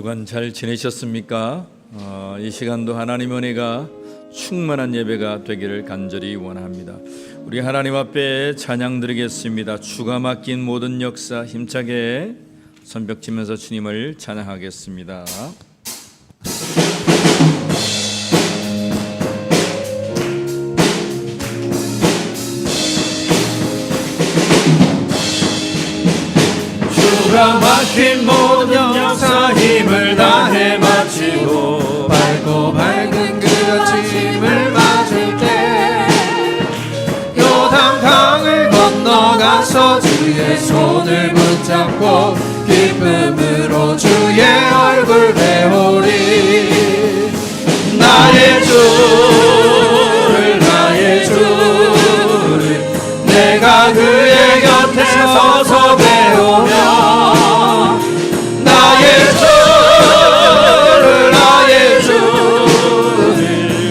주간 잘 지내셨습니까? 이 시간도 하나님 은혜가 충만한 예배가 되기를 간절히 원합니다. 우리 하나님 앞에 찬양 드리겠습니다. 주가 맡긴 모든 역사 힘차게 손뼉치면서 주님을 찬양하겠습니다. 주가 맡긴 모든 역사 힘을 다해 마치고 밝고 밝은 그 아침을 맞을 때 요단강을 건너가서 주의 손을 붙잡고 기쁨으로 주의 얼굴 배우리. 나의 주를 내가 그의 곁에 서서 배우며 나의 주를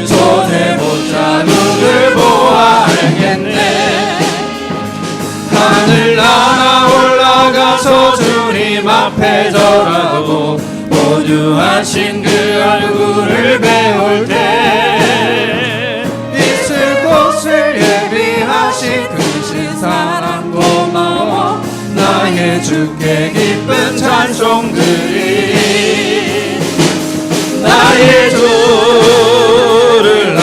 손에 못자국을 보아 알겠네. 하늘 날아 올라가서 주님 앞에 절하고 온유하신 그 얼굴을 배울 때 있을 곳을 예비하신 크신 사랑 고마워. 나의 주께 기쁜 찬송들이 나의 주를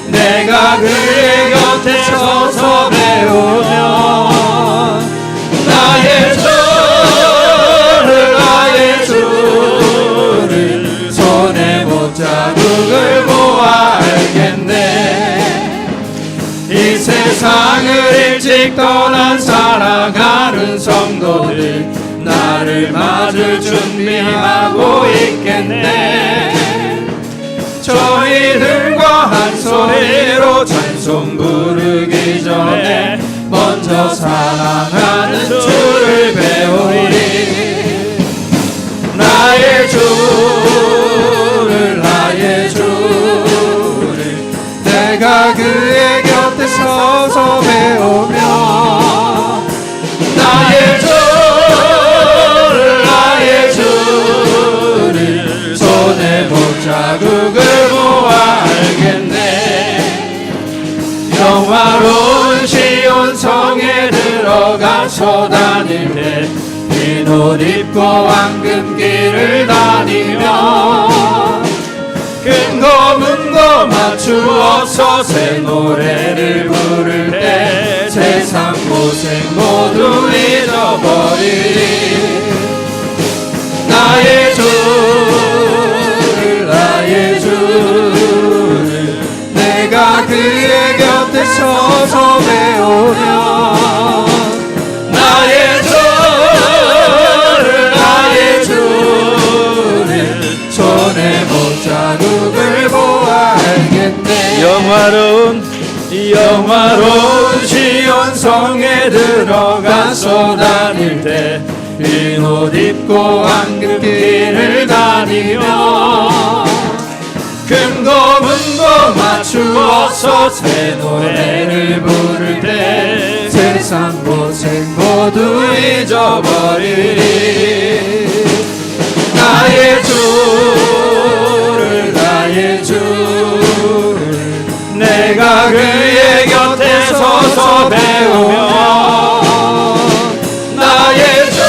내가 그의 곁에 서서 배우며 나의 주를 손에 못자국을 보아 알겠네. 이 세상을 일찍 떠난 살아가는 성도들 나를 맞을 준비하고 있겠네. 저희들과 한 소리로 찬송 부르기 전에 먼저 사랑하는 주를 배우리. 나의 주를 내가 그의 곁에 서서 배우며 나의 주를 손에 못자국을 보아 알겠네. 영화로운 시온 성에 들어가서 다닐 때 흰 옷 입고 황금길을 다니며 큰 거 맞추어서 새 노래를 부를 때 세상 고생 모두 잊어버리리. 나의 주를 내가 그의 곁에 서서 배우며 나의 주를 손에 못자국을 보아 알겠네. 영화로운 시온 성에 들어가서 다닐 때 흰 옷 입고 황금길을 다니며 큰 거 맞추어서 새 노래를 부를 때 세상 고생 모두 잊어버리리. 나의 주를 내가 그의 곁에 서서 배우며 나의 주를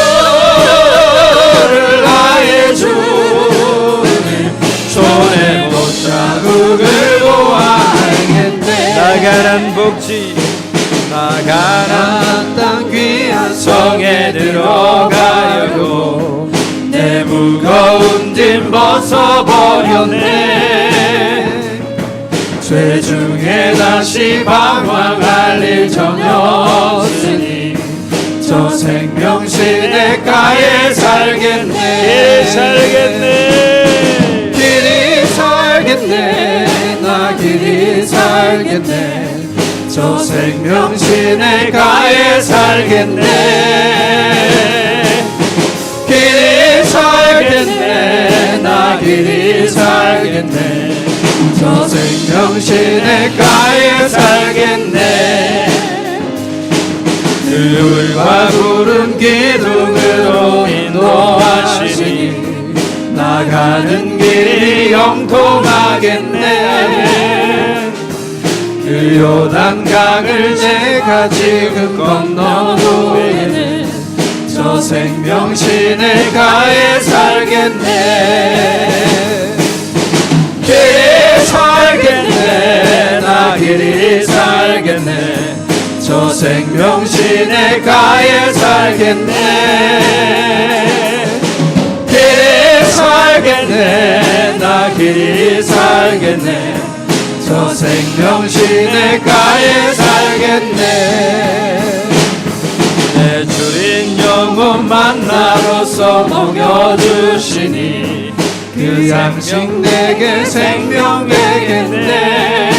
손에 못자국을 보아 알겠네. 나가는 땅 귀한 성에 들어가려고 내 무거운 짐 벗어버렸네. 죄 중에 다시 방황할 일 전혀 없으니 저 생명 시냇가에 살겠네. 길이 살겠네. 저 생명 시냇가에 살겠네. 길이 살겠네. 저 생명 시냇가에 살겠네. 불과 구름 기둥으로 인도하시니 나가는 길이 영통하겠네. 그 요단강을 내가 지금 건넌 후에는 저 생명 시내가에 살겠네. 길이 살겠네. 나 길이 살겠네. 저 생명 시내가에 살겠네. 길이 살겠네. 나 길이 살겠네. 저 생명 시내가에 살겠네. 내 주린 영혼 만나로서 먹여주시니 그 양식 내게 생명 되겠네.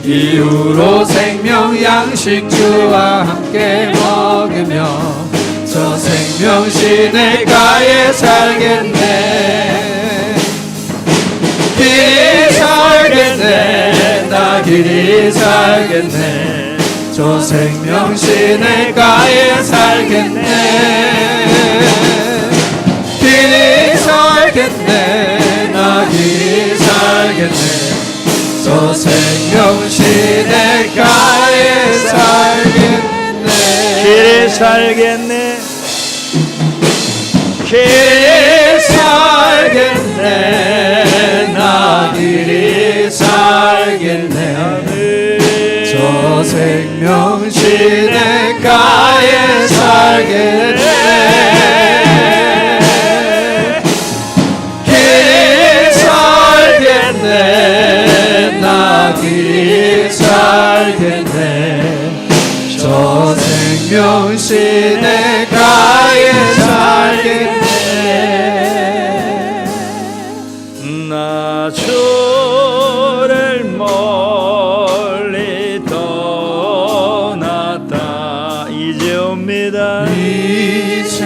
이후로 생명 양식 주와 함께 먹으며 저 생명 시내가에 살겠네. 길이 살겠네. 나 길이 살겠네. 저 생명 시내가에 살겠네. 길이 살겠네. 나 길이 살겠네. 저 생명 시내가에 살겠네. 길이 살겠네. 길이 살겠네. 나 길이 살겠네. 저 생명 시내가에 살겠네. 길이 살겠네. 나 길이 살겠네. 저 생명 시내가에 살겠네. 나 주를 멀리 떠났다 이제 옵니다. 이제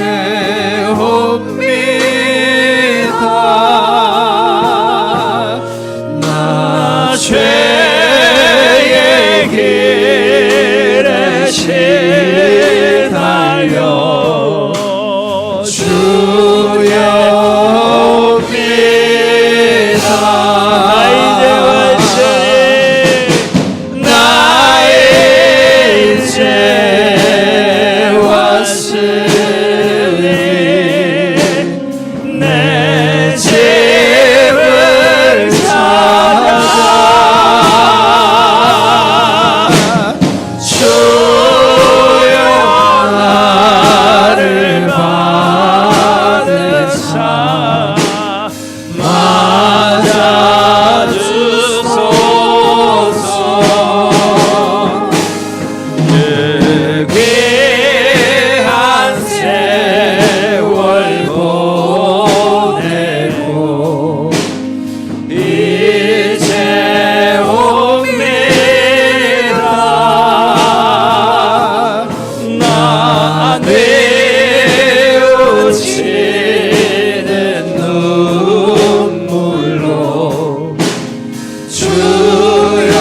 옵니다. 나 죄의 길에 시달려 주여 옵니다. 나 이제 왔으니 내 집을 찾아 주여 나를 받으사 맞아주소서. 그 귀한 세월 보내고 이제 옵니다. 나 뉘우치는 눈물로 주여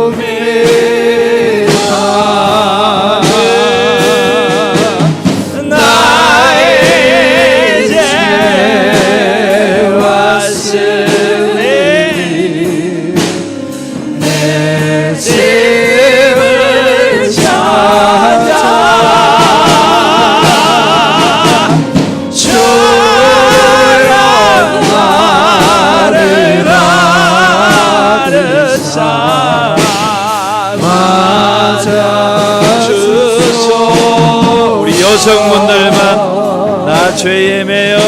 옵니다. 나 이제 왔으니 내 집을 찾아 주여 나를 받으사 맞아주소서. 우리 여성분들만 나 죄에 매여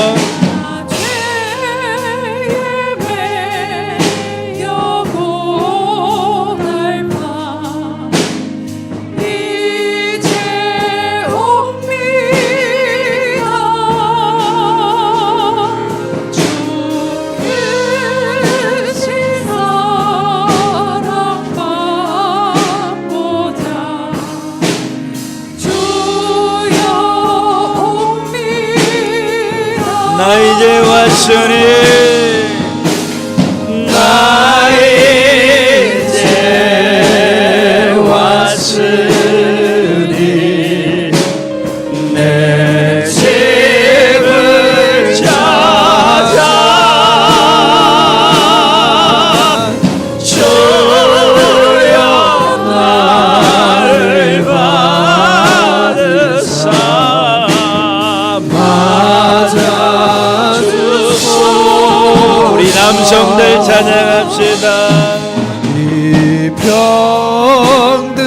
나 이제 왔으니 나 이제 왔으니 함성들 찬양합시다. 이 병든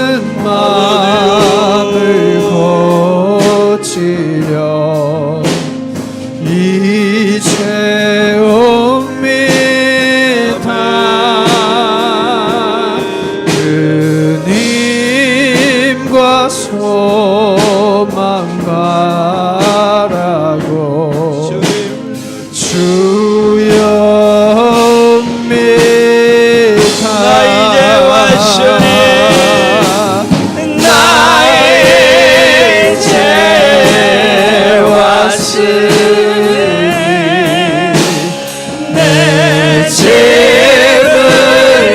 마음을 고치려 이제 옵니다. 주님과 소망 바라고 주옵니다. 나 이제 왔으니 나 이제 왔으니 내 집을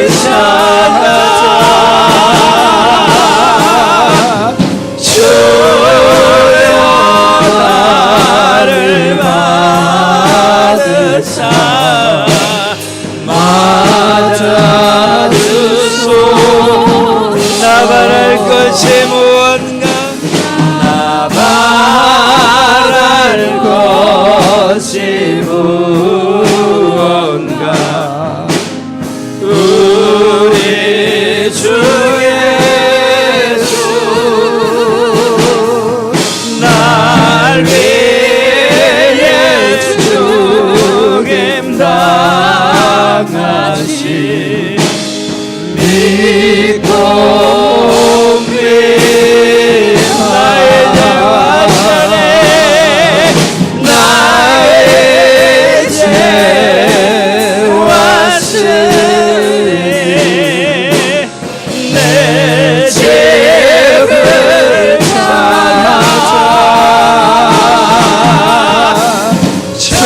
찾아 주여 나를 받으사 맞아주소. 나 바랄 것이 무언가 나 바랄 것이 무언가 우리 주 예수 날 위해 죽임 당하시 믿고 나의 대화자네 나의 제 왔으니 내 집을 찾아 주여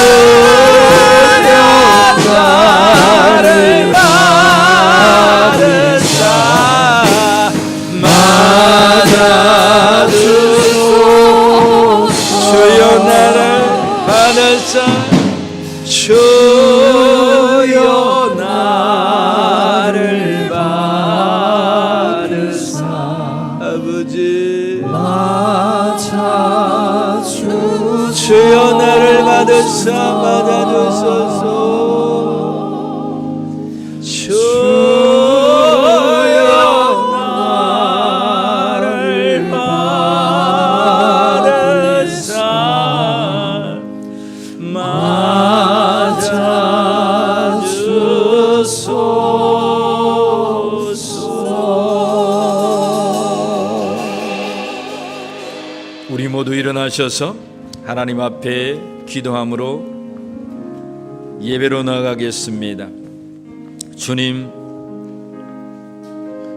나를 받으사 맞아주소. 주여 나를 받으사 주여 나를 받으사 아버지 맞아주소. 주여 나를 받으사 맞아주소서. 주여 나를 받으사 맞아주소서. 우리 모두 일어나셔서 하나님 앞에 기도함으로 예배로 나가겠습니다.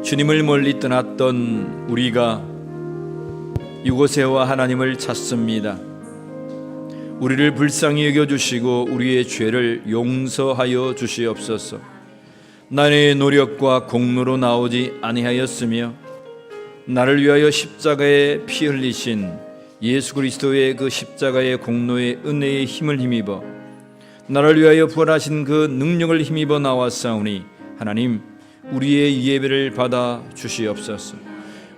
주님을 멀리 떠났던 우리가 이곳에 와 하나님을 찾습니다. 우리를 불쌍히 여겨주시고 우리의 죄를 용서하여 주시옵소서. 나의 노력과 공로로 나오지 아니하였으며 나를 위하여 십자가에 피 흘리신 예수 그리스도의 그 십자가의 공로의 은혜의 힘을 힘입어 나를 위하여 부활하신 그 능력을 힘입어 나왔사오니 하나님 우리의 예배를 받아 주시옵소서.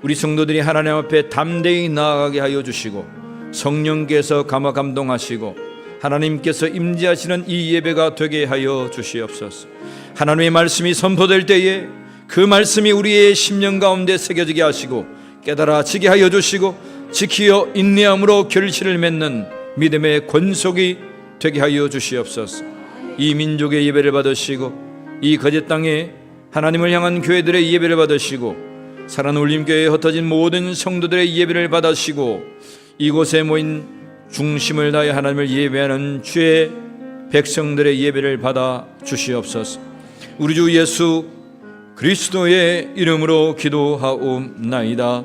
우리 성도들이 하나님 앞에 담대히 나아가게 하여 주시고 성령께서 감화 감동하시고 하나님께서 임재하시는 이 예배가 되게 하여 주시옵소서. 하나님의 말씀이 선포될 때에 그 말씀이 우리의 심령 가운데 새겨지게 하시고 깨달아지게 하여 주시고 지키어 인내함으로 결실을 맺는 믿음의 권속이 되게 하여 주시옵소서. 이 민족의 예배를 받으시고 이 거짓 땅에 하나님을 향한 교회들의 예배를 받으시고 살아놀림교회에 흩어진 모든 성도들의 예배를 받으시고 이곳에 모인 중심을 다해 하나님을 예배하는 주의 백성들의 예배를 받아 주시옵소서. 우리 주 예수 그리스도의 이름으로 기도하옵나이다.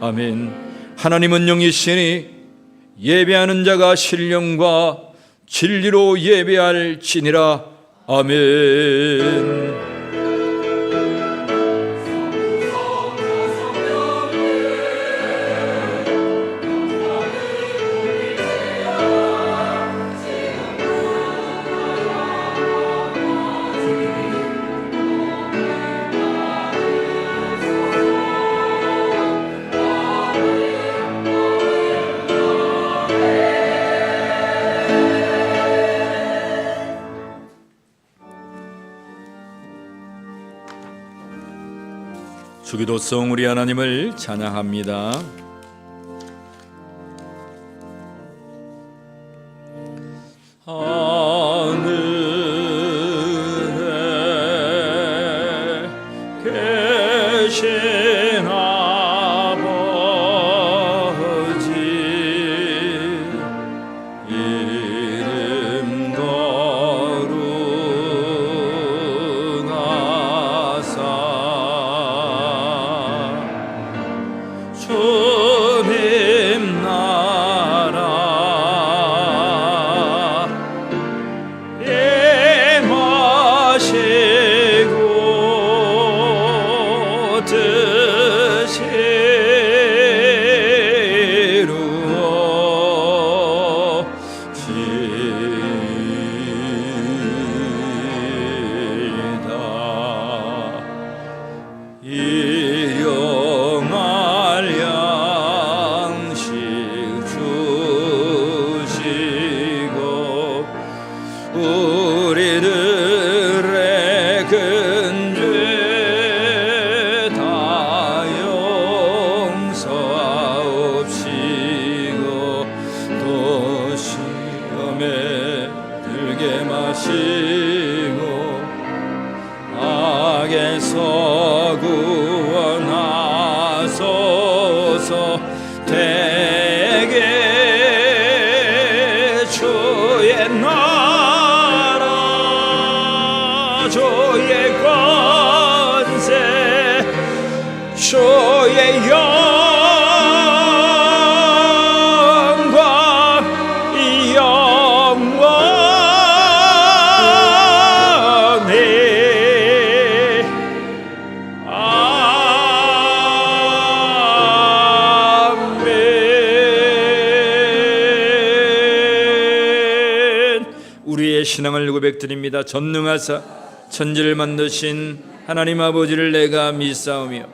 아멘. 하나님은 영이시니 예배하는 자가 신령과 진리로 예배할지니라. 아멘. 주기도성 우리 하나님을 찬양합니다. 하늘에 계신 아버지 이름 거룩하사 주님 나라 임하시고 뜻이 이루어지이다. 일용할 양식 주시고 우리들의 근죄 다 용서하옵시고 또 시험에 들게 마시고 악에서 구원하소서. 대개 주의 나라 주의 권세 주의 영광 영원히 아멘. 우리의 신앙을 고백드립니다. 전능하사 천지를 만드신 하나님 아버지를 내가 믿사오며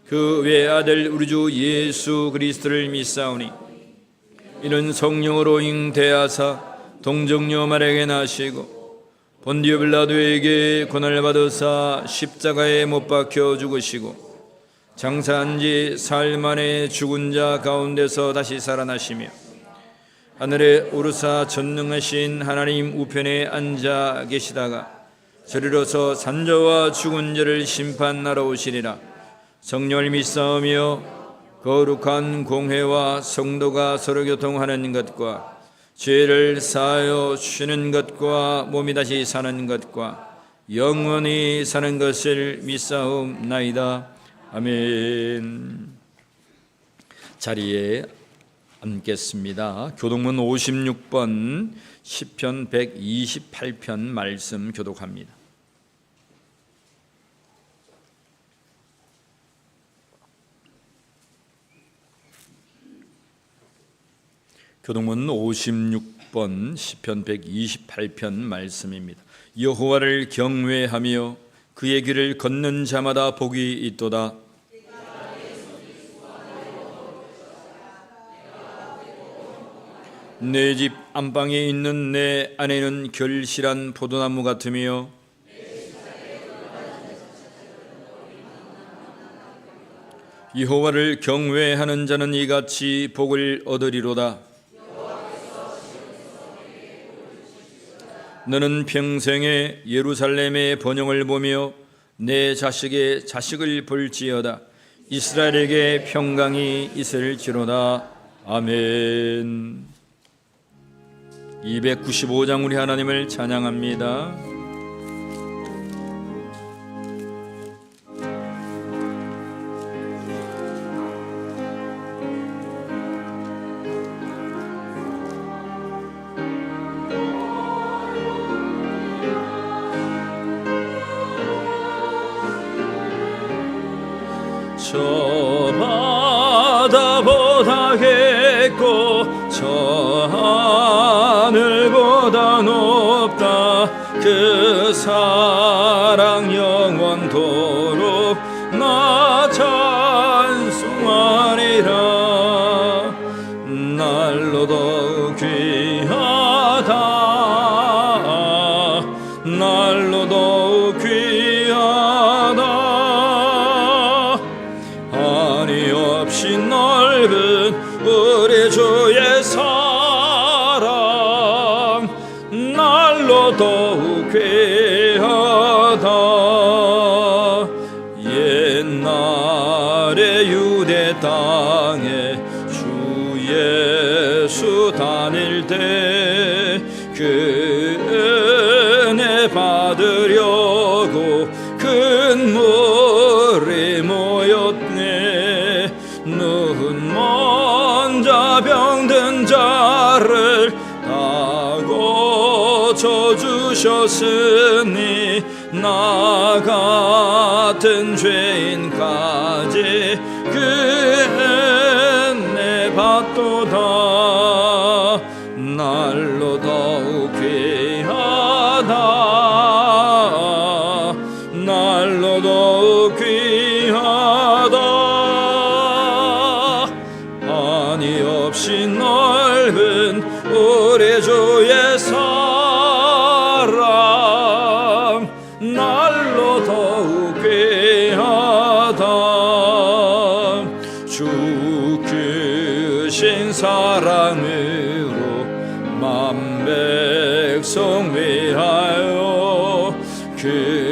그 외아들 우리 주 예수 그리스도를 믿사오니 이는 성령으로 잉태하사 동정녀 마리아에게 나시고 본디오 빌라도에게 고난을 받으사 십자가에 못 박혀 죽으시고 장사한 지 사흘 만에 죽은 자 가운데서 다시 살아나시며 하늘에 오르사 전능하신 하나님 우편에 앉아 계시다가 저리로서 산자와 죽은 자를 심판하러 오시리라. 성령을 믿사오며 거룩한 공회와 성도가 서로 교통하는 것과 죄를 사하여 주시는 것과 몸이 다시 사는 것과 영원히 사는 것을 믿사옵나이다. 아멘. 자리에 앉겠습니다. 교동문 56번 시편 128편 말씀 교독합니다. 교동문 56번 시편 128편 말씀입니다. 여호와를 경외하며 그의 길을 걷는 자마다 복이 있도다. 내 집 안방에 있는 내 아내는 결실한 포도나무 같으며 여호와를 경외하는 자는 이같이 복을 얻으리로다. 너는 평생에 예루살렘의 번영을 보며 내 자식의 자식을 볼지어다. 이스라엘에게 평강이 있을지로다. 아멘. 295장 우리 하나님을 찬양합니다. 저 바다보다 깊고 저 하늘보다 높다. 그 사랑 영원토록 나 찬송하리라. 날로 더 귀하다. 날로 더 귀하다. 더욱 귀하다. 옛날에 유대 땅에 주 예수 다닐 때 그 은혜 받으려고 큰 무리 모였네. 누군 먼저 병든 자를 다 고쳐주셨으니 나 같은 죄인까지 그 은혜 받도다. 날로 더욱 귀하다. 날로 더욱 귀하다. 한이 없이 넓은 우리 주의 사랑 날로 더욱 귀하다. 주 크신 사랑으로 만 백성 위하여 그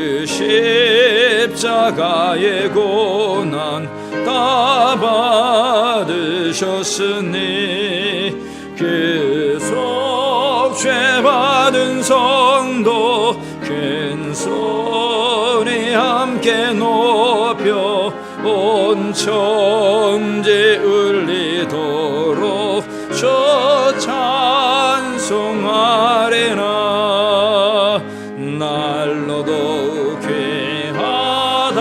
십자가의 고난 다 받으셨으니 그 속죄 받은 성도 큰 소리 함께 높여 온 천지 울리도록 저 찬송하리라. 날로 더욱 귀하다.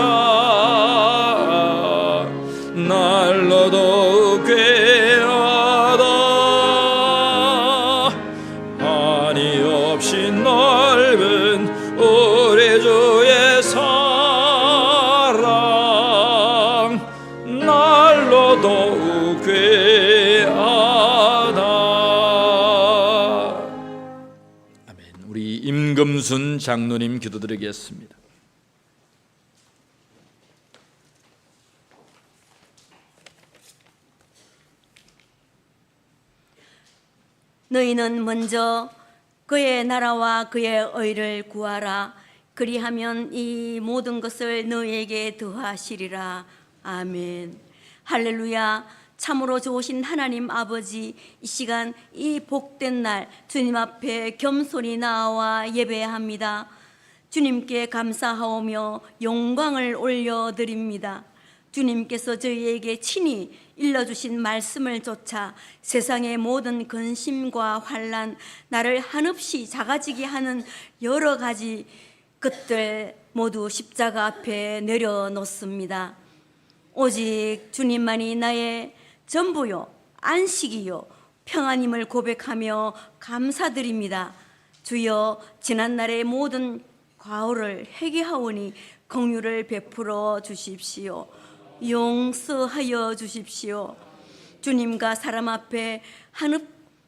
날로 더욱 귀하다. 한이 없이 넓은 우리 주의 사랑 날로 더욱 귀하다. 아멘. 우리 임금순 장로님 기도드리겠습니다. 너희는 먼저 그의 나라와 그의 의를 구하라. 그리하면 이 모든 것을 너희에게 더하시리라. 아멘. 할렐루야. 참으로 좋으신 하나님 아버지, 이 시간 이 복된 날 주님 앞에 겸손히 나와 예배합니다. 주님께 감사하오며 영광을 올려드립니다. 주님께서 저희에게 친히 일러주신 말씀을 쫓아 세상의 모든 근심과 환난, 나를 한없이 작아지게 하는 여러 가지 것들 모두 십자가 앞에 내려놓습니다. 오직 주님만이 나의 전부요 안식이요 평안임을 고백하며 감사드립니다. 주여, 지난날의 모든 과오를 회개하오니 긍휼을 베풀어 주십시오. 용서하여 주십시오. 주님과 사람 앞에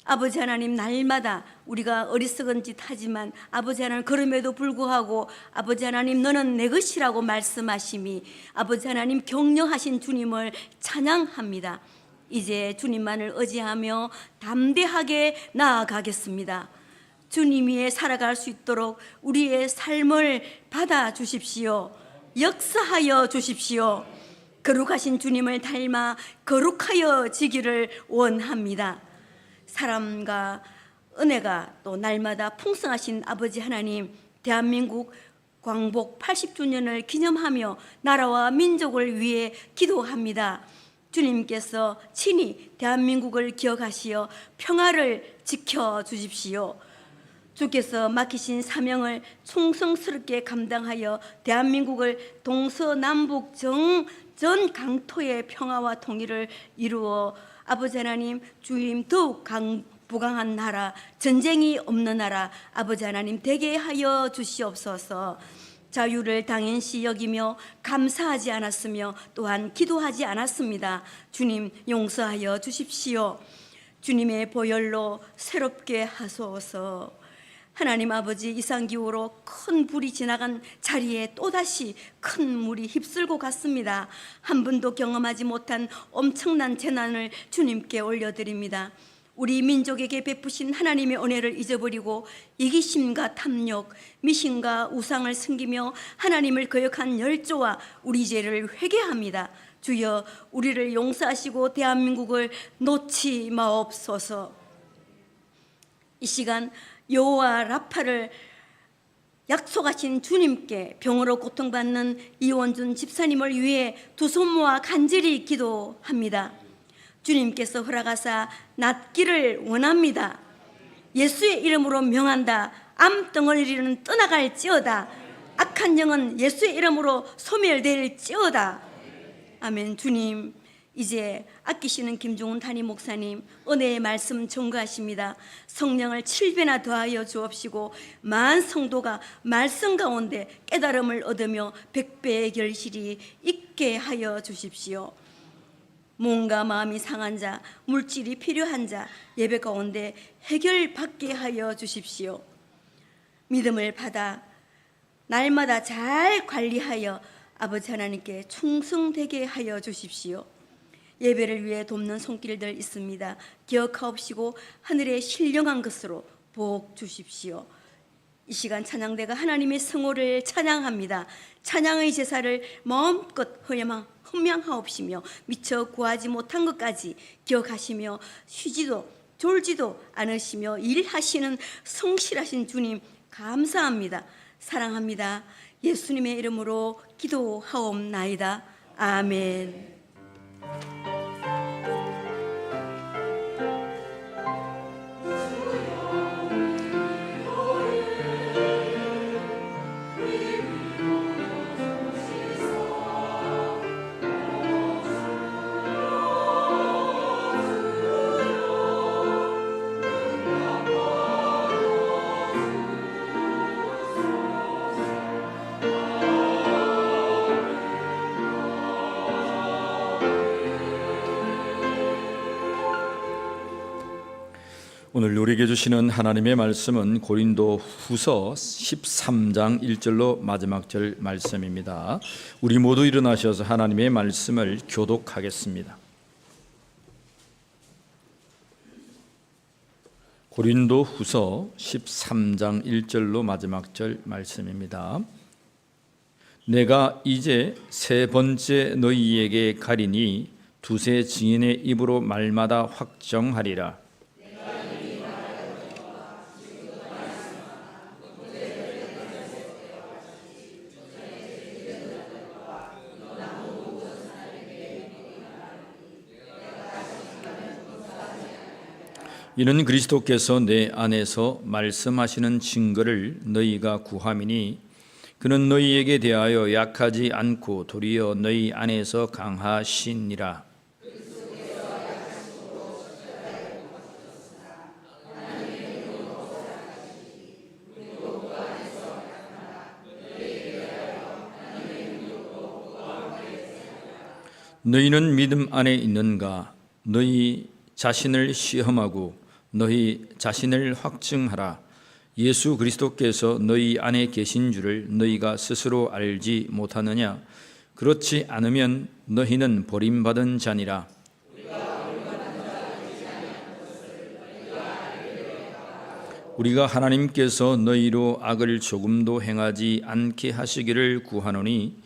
아버지 하나님, 날마다 우리가 어리석은 짓 하지만 아버지 하나님, 그럼에도 불구하고 아버지 하나님 너는 내 것이라고 말씀하심이 아버지 하나님 격려하신 주님을 찬양합니다. 이제 주님만을 의지하며 담대하게 나아가겠습니다. 주님 위에 살아갈 수 있도록 우리의 삶을 받아주십시오. 역사하여 주십시오. 거룩하신 주님을 닮아 거룩하여 지기를 원합니다. 사랑과 은혜가 또 날마다 풍성하신 아버지 하나님, 대한민국 광복 80주년을 기념하며 나라와 민족을 위해 기도합니다. 주님께서 친히 대한민국을 기억하시어 평화를 지켜주십시오. 주께서 맡기신 사명을 충성스럽게 감당하여 대한민국을 동서남북 전 강토의 평화와 통일을 이루어 아버지 하나님, 주님 더욱 부강한 나라, 전쟁이 없는 나라 아버지 하나님 되게 하여 주시옵소서. 자유를 당연시 여기며 감사하지 않았으며 또한 기도하지 않았습니다. 주님 용서하여 주십시오. 주님의 보혈로 새롭게 하소서. 하나님 아버지, 이상기후로 큰 불이 지나간 자리에 또다시 큰 물이 휩쓸고 갔습니다. 한 번도 경험하지 못한 엄청난 재난을 주님께 올려드립니다. 우리 민족에게 베푸신 하나님의 은혜를 잊어버리고 이기심과 탐욕, 미신과 우상을 섬기며 하나님을 거역한 열조와 우리 죄를 회개합니다. 주여 우리를 용서하시고 대한민국을 놓지 마옵소서. 이 시간 여호와 라파를 약속하신 주님께 병으로 고통받는 이원준 집사님을 위해 두 손 모아 간절히 기도합니다. 주님께서 허락하사 낫기를 원합니다. 예수의 이름으로 명한다. 암덩어리는 떠나갈지어다. 악한 영은 예수의 이름으로 소멸될지어다. 아멘. 주님, 이제 아끼시는 김종훈 담임 목사님 은혜의 말씀 전가하십니다. 성령을 7배나 더하여 주옵시고 만 성도가 말씀 가운데 깨달음을 얻으며 100배의 결실이 있게 하여 주십시오. 몸과 마음이 상한 자, 물질이 필요한 자 예배 가운데 해결받게 하여 주십시오. 믿음을 받아 날마다 잘 관리하여 아버지 하나님께 충성되게 하여 주십시오. 예배를 위해 돕는 손길들 있습니다. 기억하옵시고 하늘에 신령한 것으로 복 주십시오. 이 시간 찬양대가 하나님의 성호를 찬양합니다. 찬양의 제사를 마음껏 헌명하옵시며 미처 구하지 못한 것까지 기억하시며 쉬지도 졸지도 않으시며 일하시는 성실하신 주님 감사합니다. 사랑합니다. 예수님의 이름으로 기도하옵나이다. 아멘. 오늘 우리에게 주시는 하나님의 말씀은 고린도 후서 13장 1절로 마지막 절 말씀입니다. 우리 모두 일어나셔서 하나님의 말씀을 교독하겠습니다. 고린도 후서 13장 1절로 마지막 절 말씀입니다. 내가 이제 세 번째 너희에게 가리니 두세 증인의 입으로 말마다 확정하리라. 이는 그리스도께서 내 안에서 말씀하시는 증거를 너희가 구함이니 그는 너희에게 대하여 약하지 않고 도리어 너희 안에서 강하시니라. 너희는 믿음 안에 있는가? 너희 자신을 시험하고 너희 자신을 확증하라. 예수 그리스도께서 너희 안에 계신 줄을 너희가 스스로 알지 못하느냐? 그렇지 않으면 너희는 버림받은 자니라. 우리가 하나님께서 너희로 악을 조금도 행하지 않게 하시기를 구하노니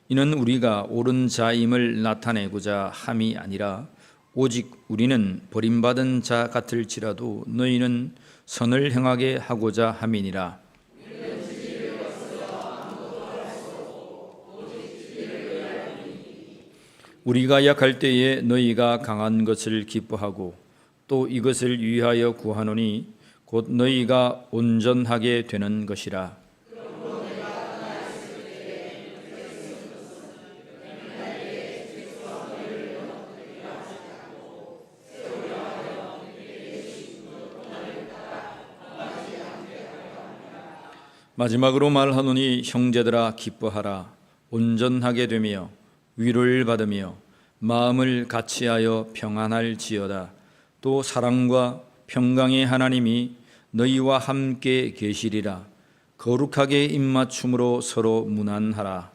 이는 우리가 옳은 자임을 나타내고자 함이 아니라 오직 우리는 버림받은 자 같을지라도 너희는 선을 행하게 하고자 함이니라. 우리가 약할 때에 너희가 강한 것을 기뻐하고 또 이것을 위하여 구하노니 곧 너희가 온전하게 되는 것이라. 마지막으로 말하노니 형제들아 기뻐하라. 온전하게 되며 위로를 받으며 마음을 같이하여 평안할지어다. 또 사랑과 평강의 하나님이 너희와 함께 계시리라. 거룩하게 입맞춤으로 서로 문안하라.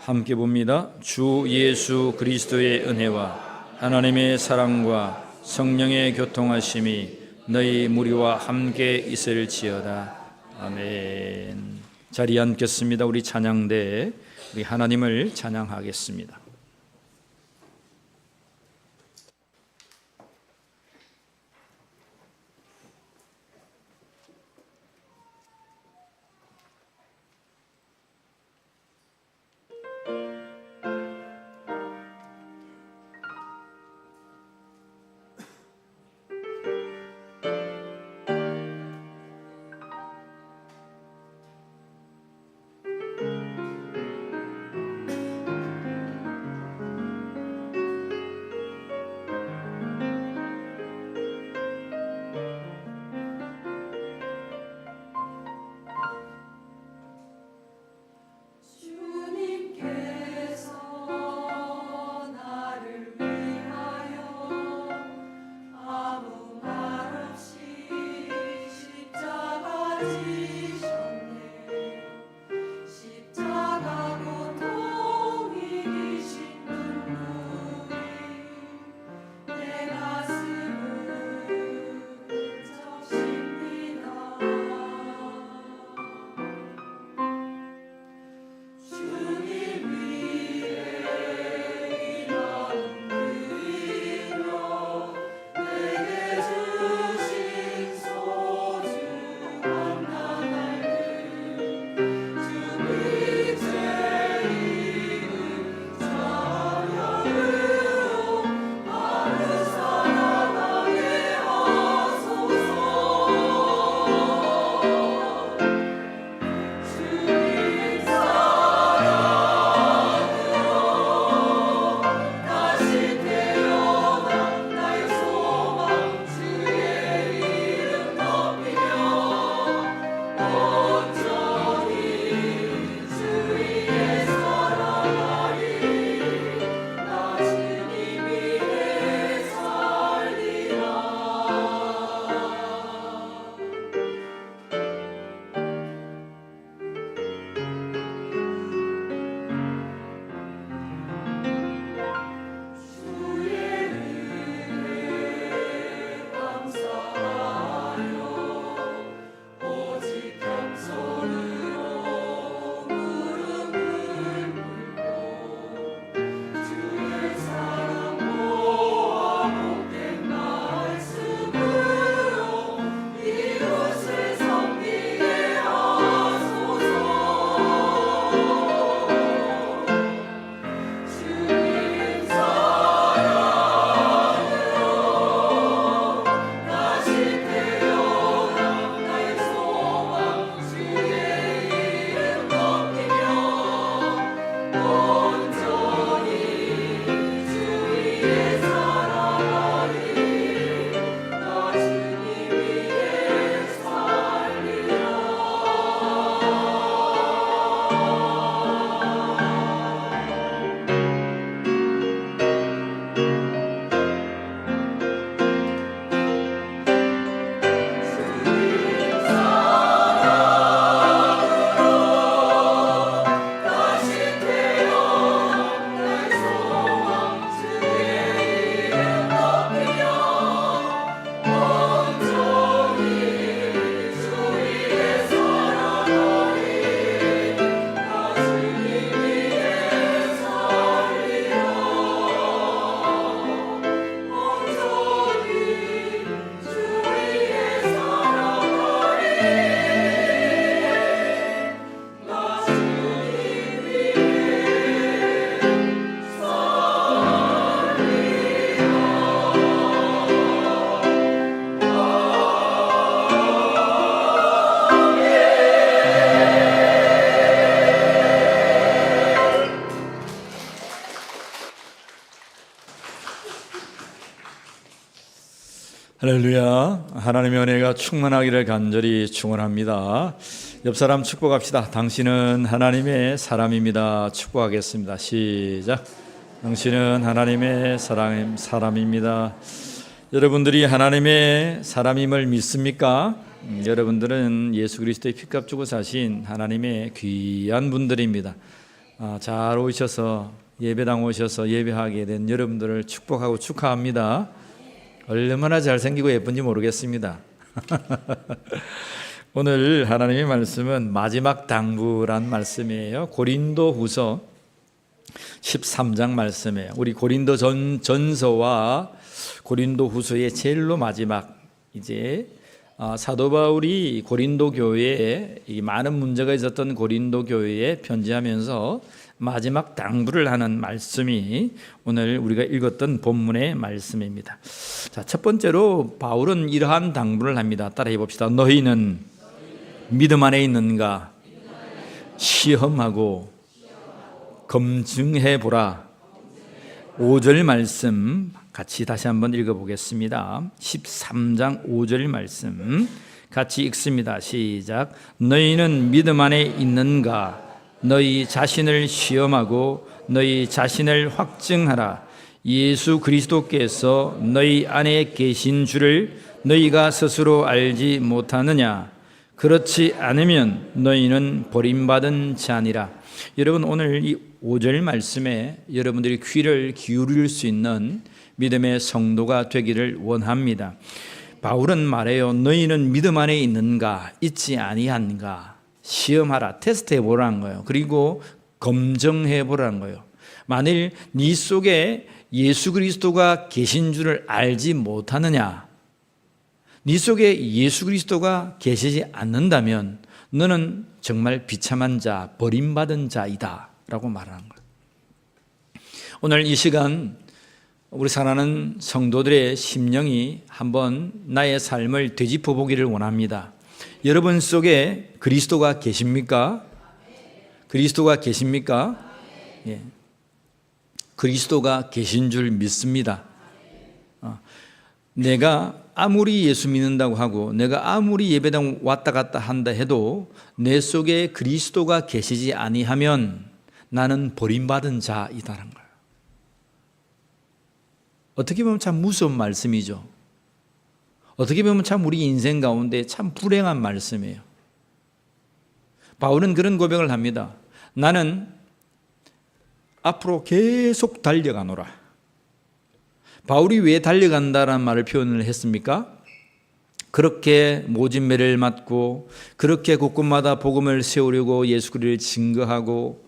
함께 봅니다. 주 예수 그리스도의 은혜와 하나님의 사랑과 성령의 교통하심이 너희 무리와 함께 있을지어다. 아멘. 자리에 앉겠습니다. 우리 찬양대 우리 하나님을 찬양하겠습니다. 할렐루야. 하나님의 은혜가 충만하기를 간절히 축원합니다. 옆 사람 축복합시다. 당신은 하나님의 사람입니다. 축복하겠습니다. 시작. 당신은 하나님의 사람입니다. 여러분들이 하나님의 사람임을 믿습니까? 여러분들은 예수 그리스도의 피값 주고 사신 하나님의 귀한 분들입니다. 잘 오셔서 예배당 오셔서 예배하게 된 여러분들을 축복하고 축하합니다. 얼마나 잘생기고 예쁜지 모르겠습니다. 오늘 하나님의 말씀은 마지막 당부란 말씀이에요. 고린도후서 13장 말씀이에요. 우리 고린도 전서와 고린도후서의 제일로 마지막, 이제 사도 바울이 고린도 교회에 많은 문제가 있었던 고린도 교회에 편지하면서 마지막 당부를 하는 말씀이 오늘 우리가 읽었던 본문의 말씀입니다. 자, 첫 번째로 바울은 이러한 당부를 합니다. 따라해 봅시다. 너희는 믿음 안에 있는가? 시험하고 검증해 보라. 5절 말씀 같이 다시 한번 읽어보겠습니다. 13장 5절 말씀 같이 읽습니다. 시작. 너희는 믿음 안에 있는가? 너희 자신을 시험하고 너희 자신을 확증하라. 예수 그리스도께서 너희 안에 계신 줄을 너희가 스스로 알지 못하느냐? 그렇지 않으면 너희는 버림받은 자니라. 여러분, 오늘 이 5절 말씀에 여러분들이 귀를 기울일 수 있는 믿음의 성도가 되기를 원합니다. 바울은 말해요. 너희는 믿음 안에 있는가? 있지 아니한가? 시험하라. 테스트해 보라는 거예요. 그리고 검증해 보라는 거예요. 만일 네 속에 예수 그리스도가 계신 줄을 알지 못하느냐? 네 속에 예수 그리스도가 계시지 않는다면 너는 정말 비참한 자, 버림받은 자이다 라고 말하는 거예요. 오늘 이 시간 우리 사랑하는 성도들의 심령이 한번 나의 삶을 되짚어 보기를 원합니다. 여러분 속에 그리스도가 계십니까? 그리스도가 계십니까? 예. 그리스도가 계신 줄 믿습니다. 내가 아무리 예수 믿는다고 하고 내가 아무리 예배당 왔다 갔다 한다 해도 내 속에 그리스도가 계시지 아니하면 나는 버림받은 자이다는 거예요. 어떻게 보면 참 무서운 말씀이죠. 어떻게 보면 참 우리 인생 가운데 참 불행한 말씀이에요. 바울은 그런 고백을 합니다. 나는 앞으로 계속 달려가노라. 바울이 왜 달려간다라는 말을 표현을 했습니까? 그렇게 모진 매를 맞고 그렇게 곳곳마다 복음을 세우려고 예수 그리스도를 증거하고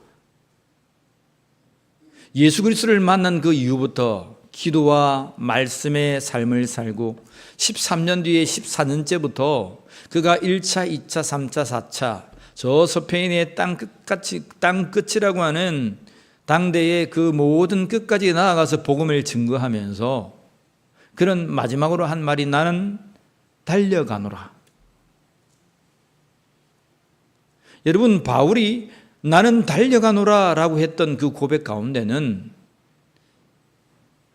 예수 그리스도를 만난 그 이후부터 기도와 말씀의 삶을 살고 13년 뒤에 14년째부터 그가 1차, 2차, 3차, 4차 저 서페인의 땅 끝이라고 하는 당대의 그 모든 끝까지 나아가서 복음을 증거하면서 그런 마지막으로 한 말이 나는 달려가노라. 여러분, 바울이 나는 달려가노라 라고 했던 그 고백 가운데는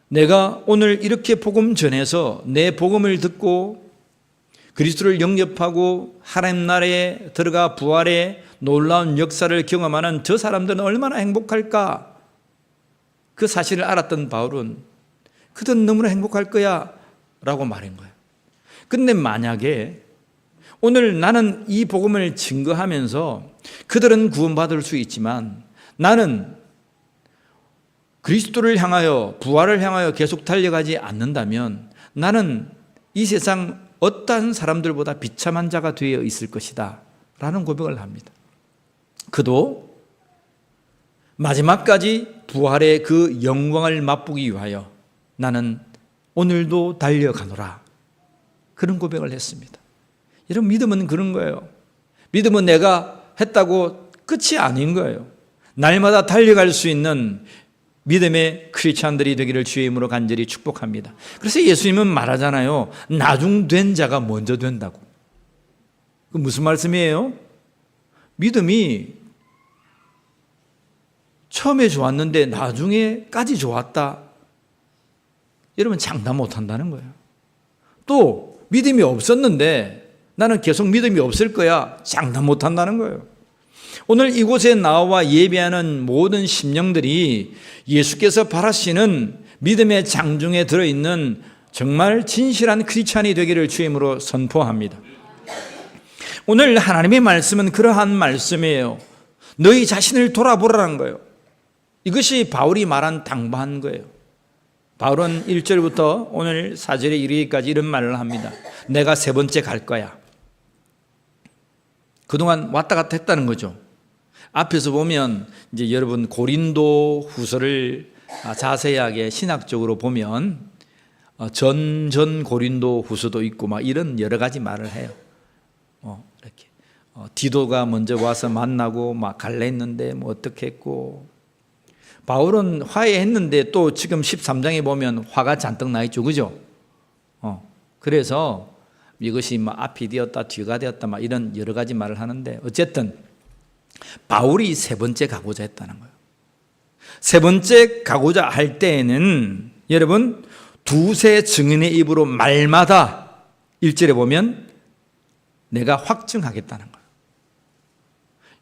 내가 오늘 이렇게 복음 전해서 내 복음을 듣고 그리스도를 영접하고 하나님 나라에 들어가 부활의 놀라운 역사를 경험하는 저 사람들은 얼마나 행복할까? 그 사실을 알았던 바울은 그들은 너무나 행복할 거야 라고 말한 거예요. 근데 만약에 오늘 나는 이 복음을 증거하면서 그들은 구원받을 수 있지만 나는 그리스도를 향하여 부활을 향하여 계속 달려가지 않는다면 나는 이 세상 어떠한 사람들보다 비참한 자가 되어 있을 것이다 라는 고백을 합니다. 그도 마지막까지 부활의 그 영광을 맛보기 위하여 나는 오늘도 달려가노라 그런 고백을 했습니다. 여러분, 믿음은 그런 거예요. 믿음은 내가 했다고 끝이 아닌 거예요. 날마다 달려갈 수 있는 믿음의 크리스찬들이 되기를 주의 이름으로 간절히 축복합니다. 그래서 예수님은 말하잖아요. 나중된 자가 먼저 된다고. 그 무슨 말씀이에요? 믿음이 처음에 좋았는데 나중에까지 좋았다. 여러분, 장담 못한다는 거예요. 또 믿음이 없었는데 나는 계속 믿음이 없을 거야. 장담 못한다는 거예요. 오늘 이곳에 나와 예배하는 모든 심령들이 예수께서 바라시는 믿음의 장중에 들어있는 정말 진실한 크리스찬이 되기를 주의 이름으로 선포합니다. 오늘 하나님의 말씀은 그러한 말씀이에요. 너희 자신을 돌아보라는 거예요. 이것이 바울이 말한 당부한 거예요. 바울은 1절부터 오늘 4절에 이르기까지 이런 말을 합니다. 내가 세 번째 갈 거야. 그동안 왔다 갔다 했다는 거죠. 앞에서 보면 이제 여러분 고린도 후서를 자세하게 신학적으로 보면 전 고린도 후서도 있고 막 이런 여러 가지 말을 해요. 이렇게 디도가 먼저 와서 만나고 막 갈래 했는데 뭐 어떻게 했고, 바울은 화해했는데 또 지금 13장에 보면 화가 잔뜩 나 있죠, 그죠? 그래서 이것이 막 앞이 되었다 뒤가 되었다 막 이런 여러 가지 말을 하는데, 어쨌든 바울이 세 번째 가고자 했다는 거예요. 세 번째 가고자 할 때에는 여러분 두세 증인의 입으로 말마다 1절에 보면 내가 확증하겠다는 거예요.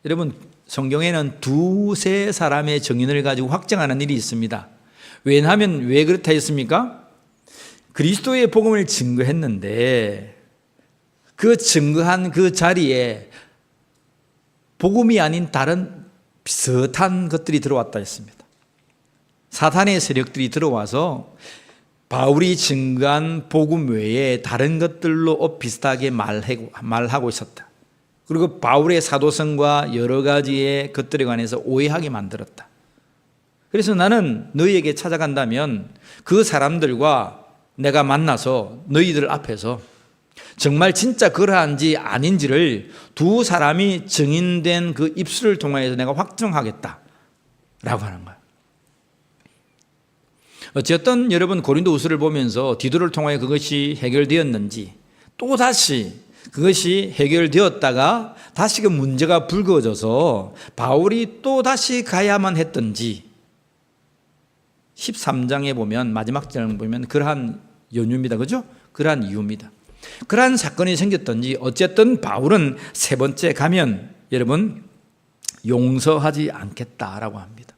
여러분 성경에는 두세 사람의 증인을 가지고 확증하는 일이 있습니다. 왜냐하면 왜 그렇다 했습니까? 그리스도의 복음을 증거했는데 그 증거한 그 자리에 복음이 아닌 다른 비슷한 것들이 들어왔다 했습니다. 사탄의 세력들이 들어와서 바울이 증거한 복음 외에 다른 것들로 비슷하게 말하고 있었다. 그리고 바울의 사도성과 여러 가지의 것들에 관해서 오해하게 만들었다. 그래서 나는 너희에게 찾아간다면 그 사람들과 내가 만나서 너희들 앞에서 정말 진짜 그러한지 아닌지를 두 사람이 증인된 그 입술을 통해서 내가 확정하겠다라고 하는 거예요. 어쨌든 여러분 고린도 후서를 보면서 디도를 통하여 그것이 해결되었는지, 또다시 그것이 해결되었다가 다시 그 문제가 불거져서 바울이 또다시 가야만 했던지 13장에 보면 마지막 장에 보면 그러한 연유입니다. 그죠? 그러한 이유입니다. 그러한 사건이 생겼던지 어쨌든 바울은 세 번째 가면 여러분 용서하지 않겠다라고 합니다.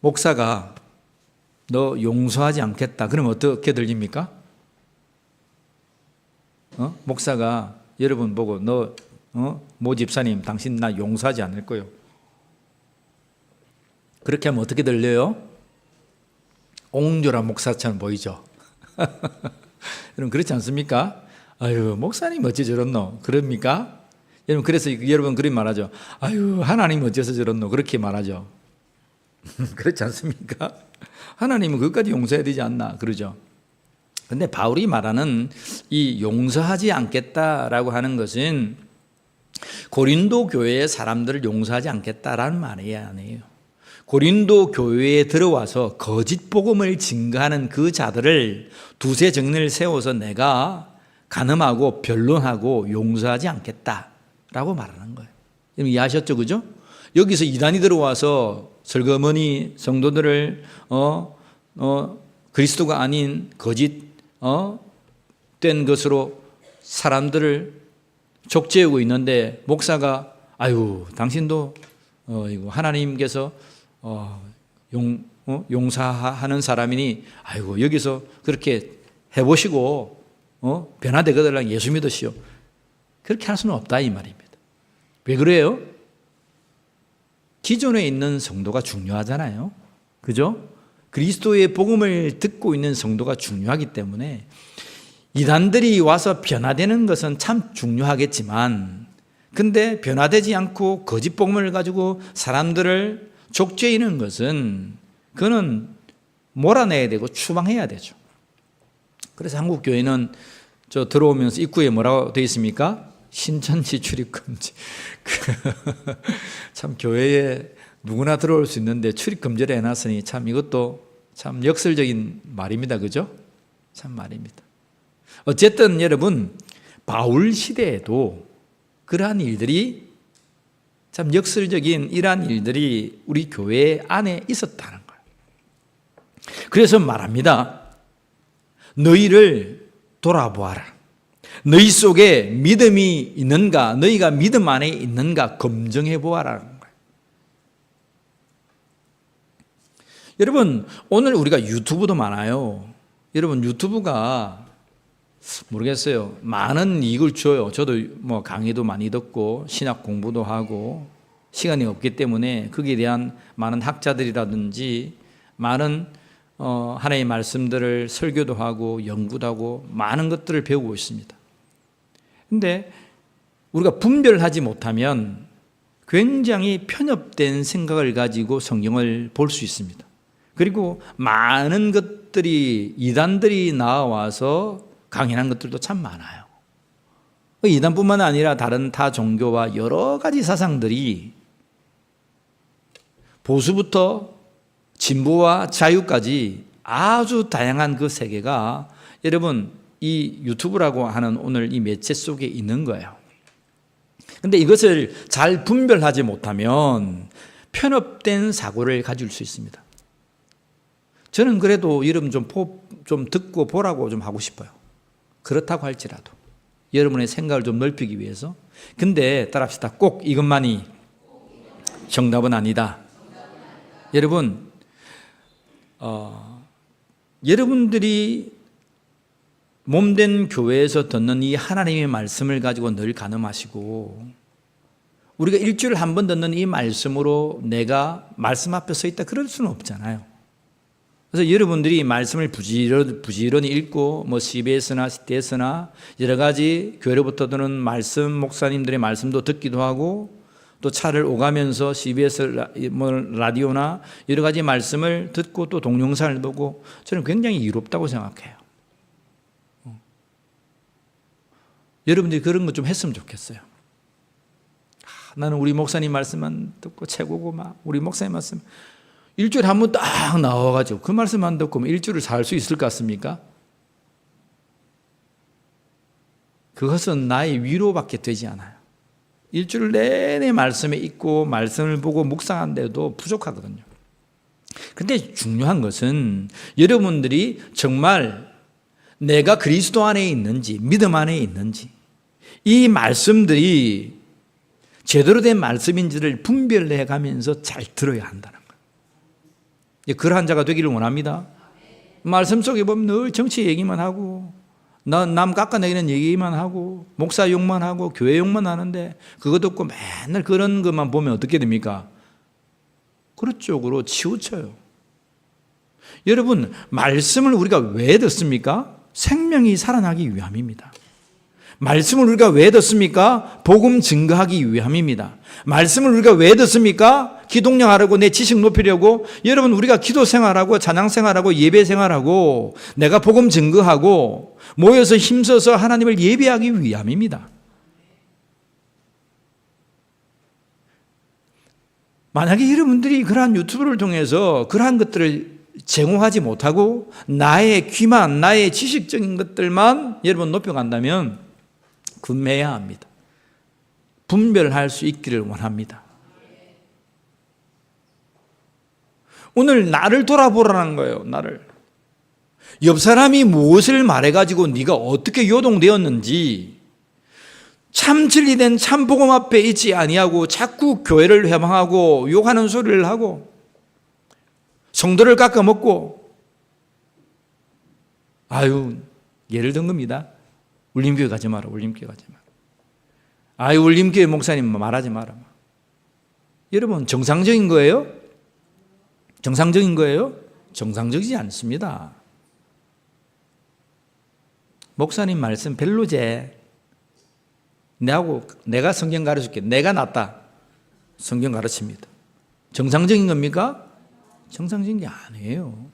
목사가 너 용서하지 않겠다 그러면 어떻게 들립니까? 목사가 여러분 보고 모 집사님 당신 나 용서하지 않을 거요. 그렇게 하면 어떻게 들려요? 옹졸한 목사처럼 보이죠. 여러분 그렇지 않습니까? 아유 목사님 어찌 저렇노 그럽니까? 여러분 그래서 여러분 그렇게 말하죠. 아유 하나님 어째서 저렇노 그렇게 말하죠. 그렇지 않습니까? 하나님은 그것까지 용서해야 되지 않나 그러죠. 그런데 바울이 말하는 이 용서하지 않겠다라고 하는 것은 고린도 교회의 사람들을 용서하지 않겠다라는 말이 아니에요. 고린도 교회에 들어와서 거짓 복음을 증거하는 그 자들을 두세 증인을 세워서 내가 간음하고 변론하고 용서하지 않겠다라고 말하는 거예요. 이해하셨죠? 그죠? 여기서 이단이 들어와서 슬그머니 성도들을 그리스도가 아닌 거짓 된 것으로 사람들을 족죄하고 있는데 목사가 아유 당신도 이거 하나님께서 용서하는 사람이니 아이고 여기서 그렇게 해보시고 변화되거든 예수 믿으시오. 그렇게 할 수는 없다 이 말입니다. 왜 그래요? 기존에 있는 성도가 중요하잖아요. 그죠? 그리스도의 복음을 듣고 있는 성도가 중요하기 때문에 이단들이 와서 변화되는 것은 참 중요하겠지만 근데 변화되지 않고 거짓 복음을 가지고 사람들을 족죄이는 것은 그거는 몰아내야 되고 추방해야 되죠. 그래서 한국 교회는 저 들어오면서 입구에 뭐라고 되어 있습니까? 신천지 출입금지. 참 교회에 누구나 들어올 수 있는데 출입금지를 해놨으니 참 이것도 참 역설적인 말입니다. 그죠? 참 말입니다. 어쨌든 여러분 바울 시대에도 그러한 일들이 참 역설적인 이러한 일들이 우리 교회 안에 있었다는 거예요. 그래서 말합니다. 너희를 돌아보아라. 너희 속에 믿음이 있는가, 너희가 믿음 안에 있는가 검증해 보아라는 거예요. 여러분 오늘 우리가 유튜브도 많아요. 여러분 유튜브가 모르겠어요. 많은 이익을 줘요. 저도 뭐 강의도 많이 듣고 신학 공부도 하고 시간이 없기 때문에 거기에 대한 많은 학자들이라든지 많은 하나님의 말씀들을 설교도 하고 연구도 하고 많은 것들을 배우고 있습니다. 근데 우리가 분별하지 못하면 굉장히 편협된 생각을 가지고 성경을 볼 수 있습니다. 그리고 많은 것들이 이단들이 나와서 강연한 것들도 참 많아요. 이단뿐만 아니라 다른 타 종교와 여러 가지 사상들이 보수부터 진보와 자유까지 아주 다양한 그 세계가 여러분 이 유튜브라고 하는 오늘 이 매체 속에 있는 거예요. 근데 이것을 잘 분별하지 못하면 편협된 사고를 가질 수 있습니다. 저는 그래도 여러분 좀 듣고 보라고 좀 하고 싶어요. 그렇다고 할지라도 여러분의 생각을 좀 넓히기 위해서. 근데 따라합시다. 꼭 이것만이 정답은 아니다. 여러분, 여러분들이 몸된 교회에서 듣는 이 하나님의 말씀을 가지고 늘 간음하시고 우리가 일주일에 한 번 듣는 이 말씀으로 내가 말씀 앞에 서 있다 그럴 수는 없잖아요. 그래서 여러분들이 말씀을 부지런히 읽고 뭐 CBS나 CTS나 여러 가지 교회로부터 드는 말씀 목사님들의 말씀도 듣기도 하고 또 차를 오가면서 CBS 라디오나 여러 가지 말씀을 듣고 또 동영상을 보고 저는 굉장히 이롭다고 생각해요. 여러분들이 그런 것 좀 했으면 좋겠어요. 나는 우리 목사님 말씀만 듣고 최고고 막 우리 목사님 말씀 일주일에 한 번 딱 나와가지고 그 말씀만 듣고 일주일을 살 수 있을 것 같습니까? 그것은 나의 위로밖에 되지 않아요. 일주일 내내 말씀에 있고 말씀을 보고 묵상한데도 부족하거든요. 근데 중요한 것은 여러분들이 정말 내가 그리스도 안에 있는지 믿음 안에 있는지 이 말씀들이 제대로 된 말씀인지를 분별해 가면서 잘 들어야 한다는 거예요. 그러한 자가 되기를 원합니다. 말씀 속에 보면 늘 정치 얘기만 하고 남 깎아내리는 얘기만 하고 목사 욕만 하고 교회 욕만 하는데 그거 듣고 맨날 그런 것만 보면 어떻게 됩니까? 그런 쪽으로 치우쳐요. 여러분 말씀을 우리가 왜 듣습니까? 생명이 살아나기 위함입니다. 말씀을 우리가 왜 듣습니까? 복음 증거하기 위함입니다. 말씀을 우리가 왜 듣습니까? 기독력 하려고 내 지식 높이려고. 여러분 우리가 기도 생활하고 찬양 생활하고 예배 생활하고 내가 복음 증거하고 모여서 힘써서 하나님을 예배하기 위함입니다. 만약에 여러분들이 그러한 유튜브를 통해서 그러한 것들을 제공하지 못하고 나의 귀만 나의 지식적인 것들만 여러분 높여간다면 분매해야 합니다. 분별할 수 있기를 원합니다. 오늘 나를 돌아보라는 거예요. 나를. 옆 사람이 무엇을 말해가지고 네가 어떻게 요동되었는지 참 진리된 참 복음 앞에 있지 아니하고 자꾸 교회를 회방하고 욕하는 소리를 하고 성도를 깎아먹고 예를 든 겁니다. 울림교회 가지 마라. 울림교회 가지 마라. 울림교회 목사님 말하지 마라. 여러분 정상적인 거예요? 정상적인 거예요? 정상적이지 않습니다. 목사님 말씀 별로제. 내가 성경 가르쳐줄게. 내가 낫다. 성경 가르칩니다. 정상적인 겁니까? 정상적인 게 아니에요.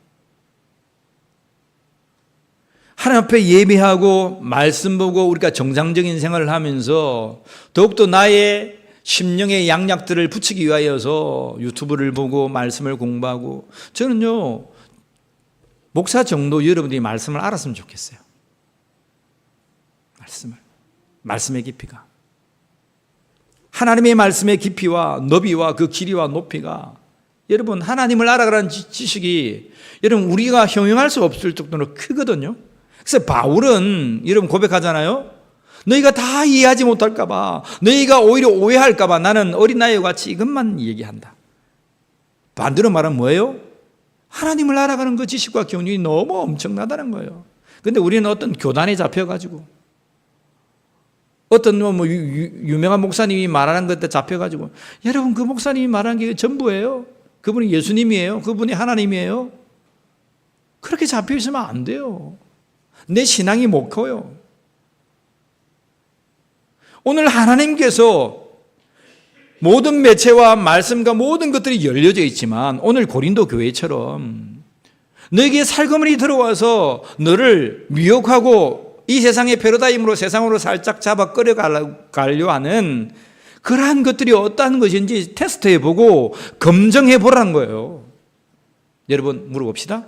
하나님 앞에 예배하고 말씀 보고 우리가 정상적인 생활을 하면서 더욱더 나의 심령의 양약들을 붙이기 위하여서 유튜브를 보고 말씀을 공부하고 저는요 목사 정도 여러분들이 말씀을 알았으면 좋겠어요. 말씀의 깊이가 하나님의 말씀의 깊이와 너비와 그 길이와 높이가 여러분 하나님을 알아가라는 지식이 여러분 우리가 형용할 수 없을 정도로 크거든요. 그래서 바울은 여러분 고백하잖아요. 너희가 다 이해하지 못할까 봐 너희가 오히려 오해할까 봐 나는 어린아이와 같이 이것만 얘기한다. 반대로 말하면 뭐예요? 하나님을 알아가는 그 지식과 경륜이 너무 엄청나다는 거예요. 근데 우리는 어떤 교단에 잡혀가지고 어떤 유명한 목사님이 말하는 것에 잡혀가지고, 여러분 그 목사님이 말하는 게 전부예요. 그분이 예수님이에요. 그분이 하나님이에요. 그렇게 잡혀 있으면 안 돼요. 내 신앙이 못 커요. 오늘 하나님께서 모든 매체와 말씀과 모든 것들이 열려져 있지만, 오늘 고린도 교회처럼 너에게 살그머니 들어와서 너를 미혹하고 이 세상의 패러다임으로 세상으로 살짝 잡아 끌어가려 하는 그러한 것들이 어떠한 것인지 테스트해보고 검증해보라는 거예요. 여러분 물어봅시다.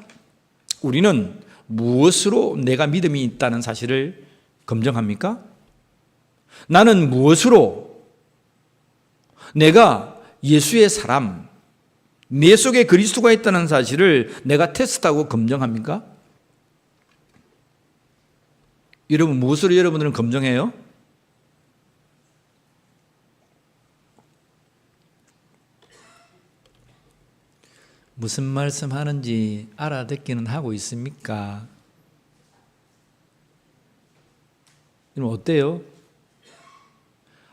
우리는 무엇으로 내가 믿음이 있다는 사실을 검증합니까? 나는 무엇으로 내가 예수의 사람, 내 속에 그리스도가 있다는 사실을 내가 테스트하고 검증합니까? 여러분 무엇으로 여러분들은 검증해요? 무슨 말씀하는지 알아듣기는 하고 있습니까? 여러분 어때요?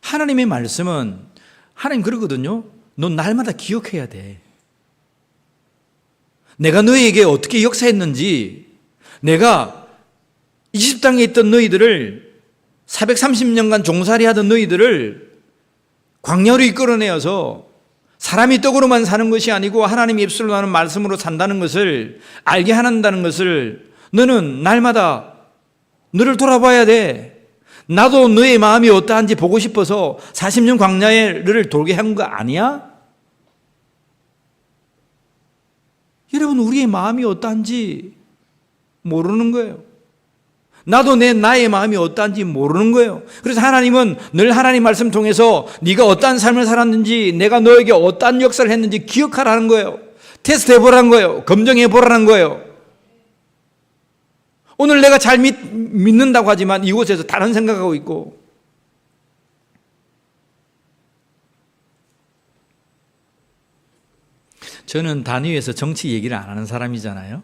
하나님의 말씀은 하나님 그러거든요. 넌 날마다 기억해야 돼. 내가 너희에게 어떻게 역사했는지, 내가 이집트 땅에 있던 너희들을 430년간 종살이 하던 너희들을 광야로 이끌어내어서 사람이 떡으로만 사는 것이 아니고 하나님의 입술로 나는 말씀으로 산다는 것을 알게 한다는 것을 너는 날마다 너를 돌아봐야 돼. 나도 너의 마음이 어떠한지 보고 싶어서 40년 광야를 돌게 한 거 아니야? 여러분 우리의 마음이 어떠한지 모르는 거예요. 나도 나의 마음이 어떠한지 모르는 거예요. 그래서 하나님은 늘 하나님 말씀 통해서 네가 어떠한 삶을 살았는지, 내가 너에게 어떠한 역사를 했는지 기억하라는 거예요. 테스트해보라는 거예요. 검증해보라는 거예요. 오늘 내가 잘 믿는다고 하지만 이곳에서 다른 생각하고 있고, 저는 단위에서 정치 얘기를 안 하는 사람이잖아요.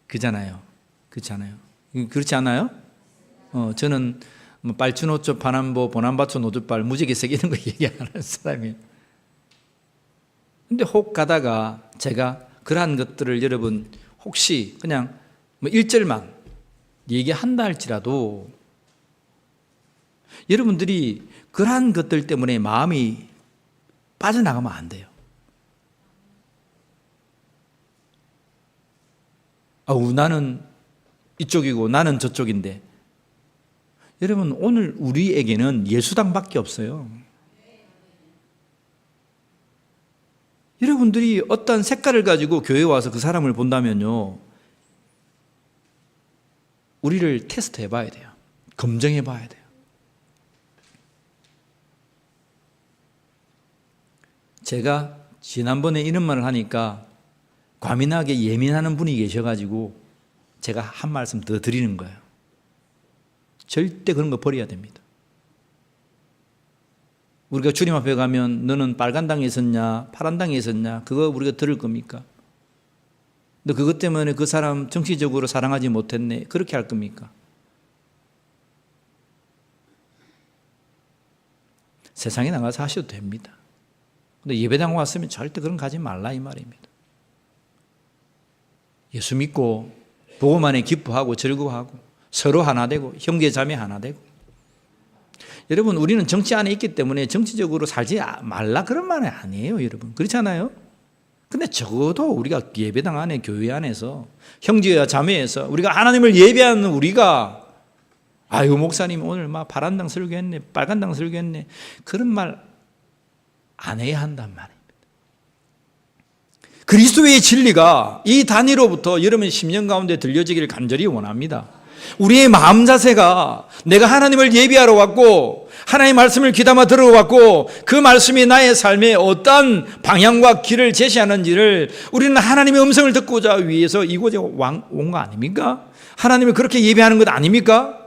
그렇지 않아요? 저는 빨주노초 파남보 보남바초 노두빨 무지개 새기는 거 얘기 안 하는 사람이에요. 근데 혹 가다가 제가 그러한 것들을 여러분 혹시 그냥 1절만 얘기한다 할지라도 여러분들이 그러한 것들 때문에 마음이 빠져나가면 안 돼요. 나는 이쪽이고 나는 저쪽인데, 여러분 오늘 우리에게는 예수당밖에 없어요. 여러분들이 어떤 색깔을 가지고 교회에 와서 그 사람을 본다면요, 우리를 테스트 해봐야 돼요. 검증해봐야 돼요. 제가 지난번에 이런 말을 하니까 과민하게 예민하는 분이 계셔가지고 제가 한 말씀 더 드리는 거예요. 절대 그런 거 버려야 됩니다. 우리가 주님 앞에 가면 너는 빨간 당에 있었냐 파란 당에 있었냐 그거 우리가 들을 겁니까? 너 그것 때문에 그 사람 정치적으로 사랑하지 못했네 그렇게 할 겁니까? 세상에 나가서 하셔도 됩니다. 근데 예배당 왔으면 절대 그런 거 가지 말라 이 말입니다. 예수 믿고 복음 안에 기뻐하고 즐거워하고 서로 하나 되고 형제 자매 하나 되고. 여러분 우리는 정치 안에 있기 때문에 정치적으로 살지 말라 그런 말은 아니에요. 여러분 그렇잖아요. 근데 적어도 우리가 예배당 안에 교회 안에서 형제와 자매에서 우리가 하나님을 예배하는 우리가 아유 목사님 오늘 막 파란 당 설교했네 빨간 당 설교했네 그런 말 안 해야 한단 말입니다. 그리스도의 진리가 이 단위로부터 여러분 심령 가운데 들려지기를 간절히 원합니다. 우리의 마음 자세가 내가 하나님을 예배하러 왔고 하나님의 말씀을 귀담아 들어왔고 그 말씀이 나의 삶에 어떤 방향과 길을 제시하는지를 우리는 하나님의 음성을 듣고자 위해서 이곳에 온 거 아닙니까? 하나님을 그렇게 예배하는 것 아닙니까?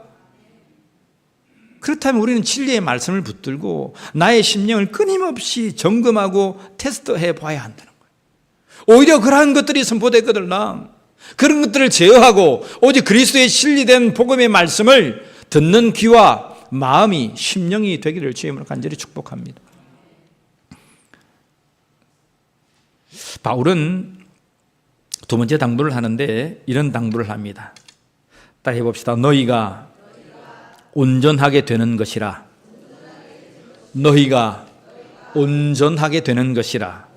그렇다면 우리는 진리의 말씀을 붙들고 나의 심령을 끊임없이 점검하고 테스트해 봐야 한다는 거예요. 오히려 그러한 것들이 선포됐거든요. 그런 것들을 제어하고 오직 그리스도의 진리된 복음의 말씀을 듣는 귀와 마음이 심령이 되기를 주님으로 간절히 축복합니다. 바울은 두 번째 당부를 하는데 이런 당부를 합니다. 따라해 봅시다. 너희가 온전하게 되는 것이라. 너희가 온전하게 되는 것이라.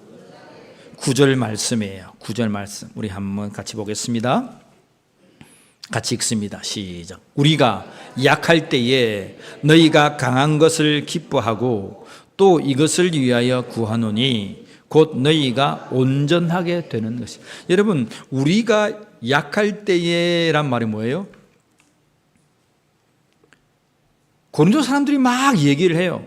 9절 말씀이에요. 9절 말씀 우리 한번 같이 보겠습니다. 같이 읽습니다. 시작. 우리가 약할 때에 너희가 강한 것을 기뻐하고 또 이것을 위하여 구하노니 곧 너희가 온전하게 되는 것이. 여러분, 우리가 약할 때에란 말이 뭐예요? 고린도 사람들이 막 얘기를 해요.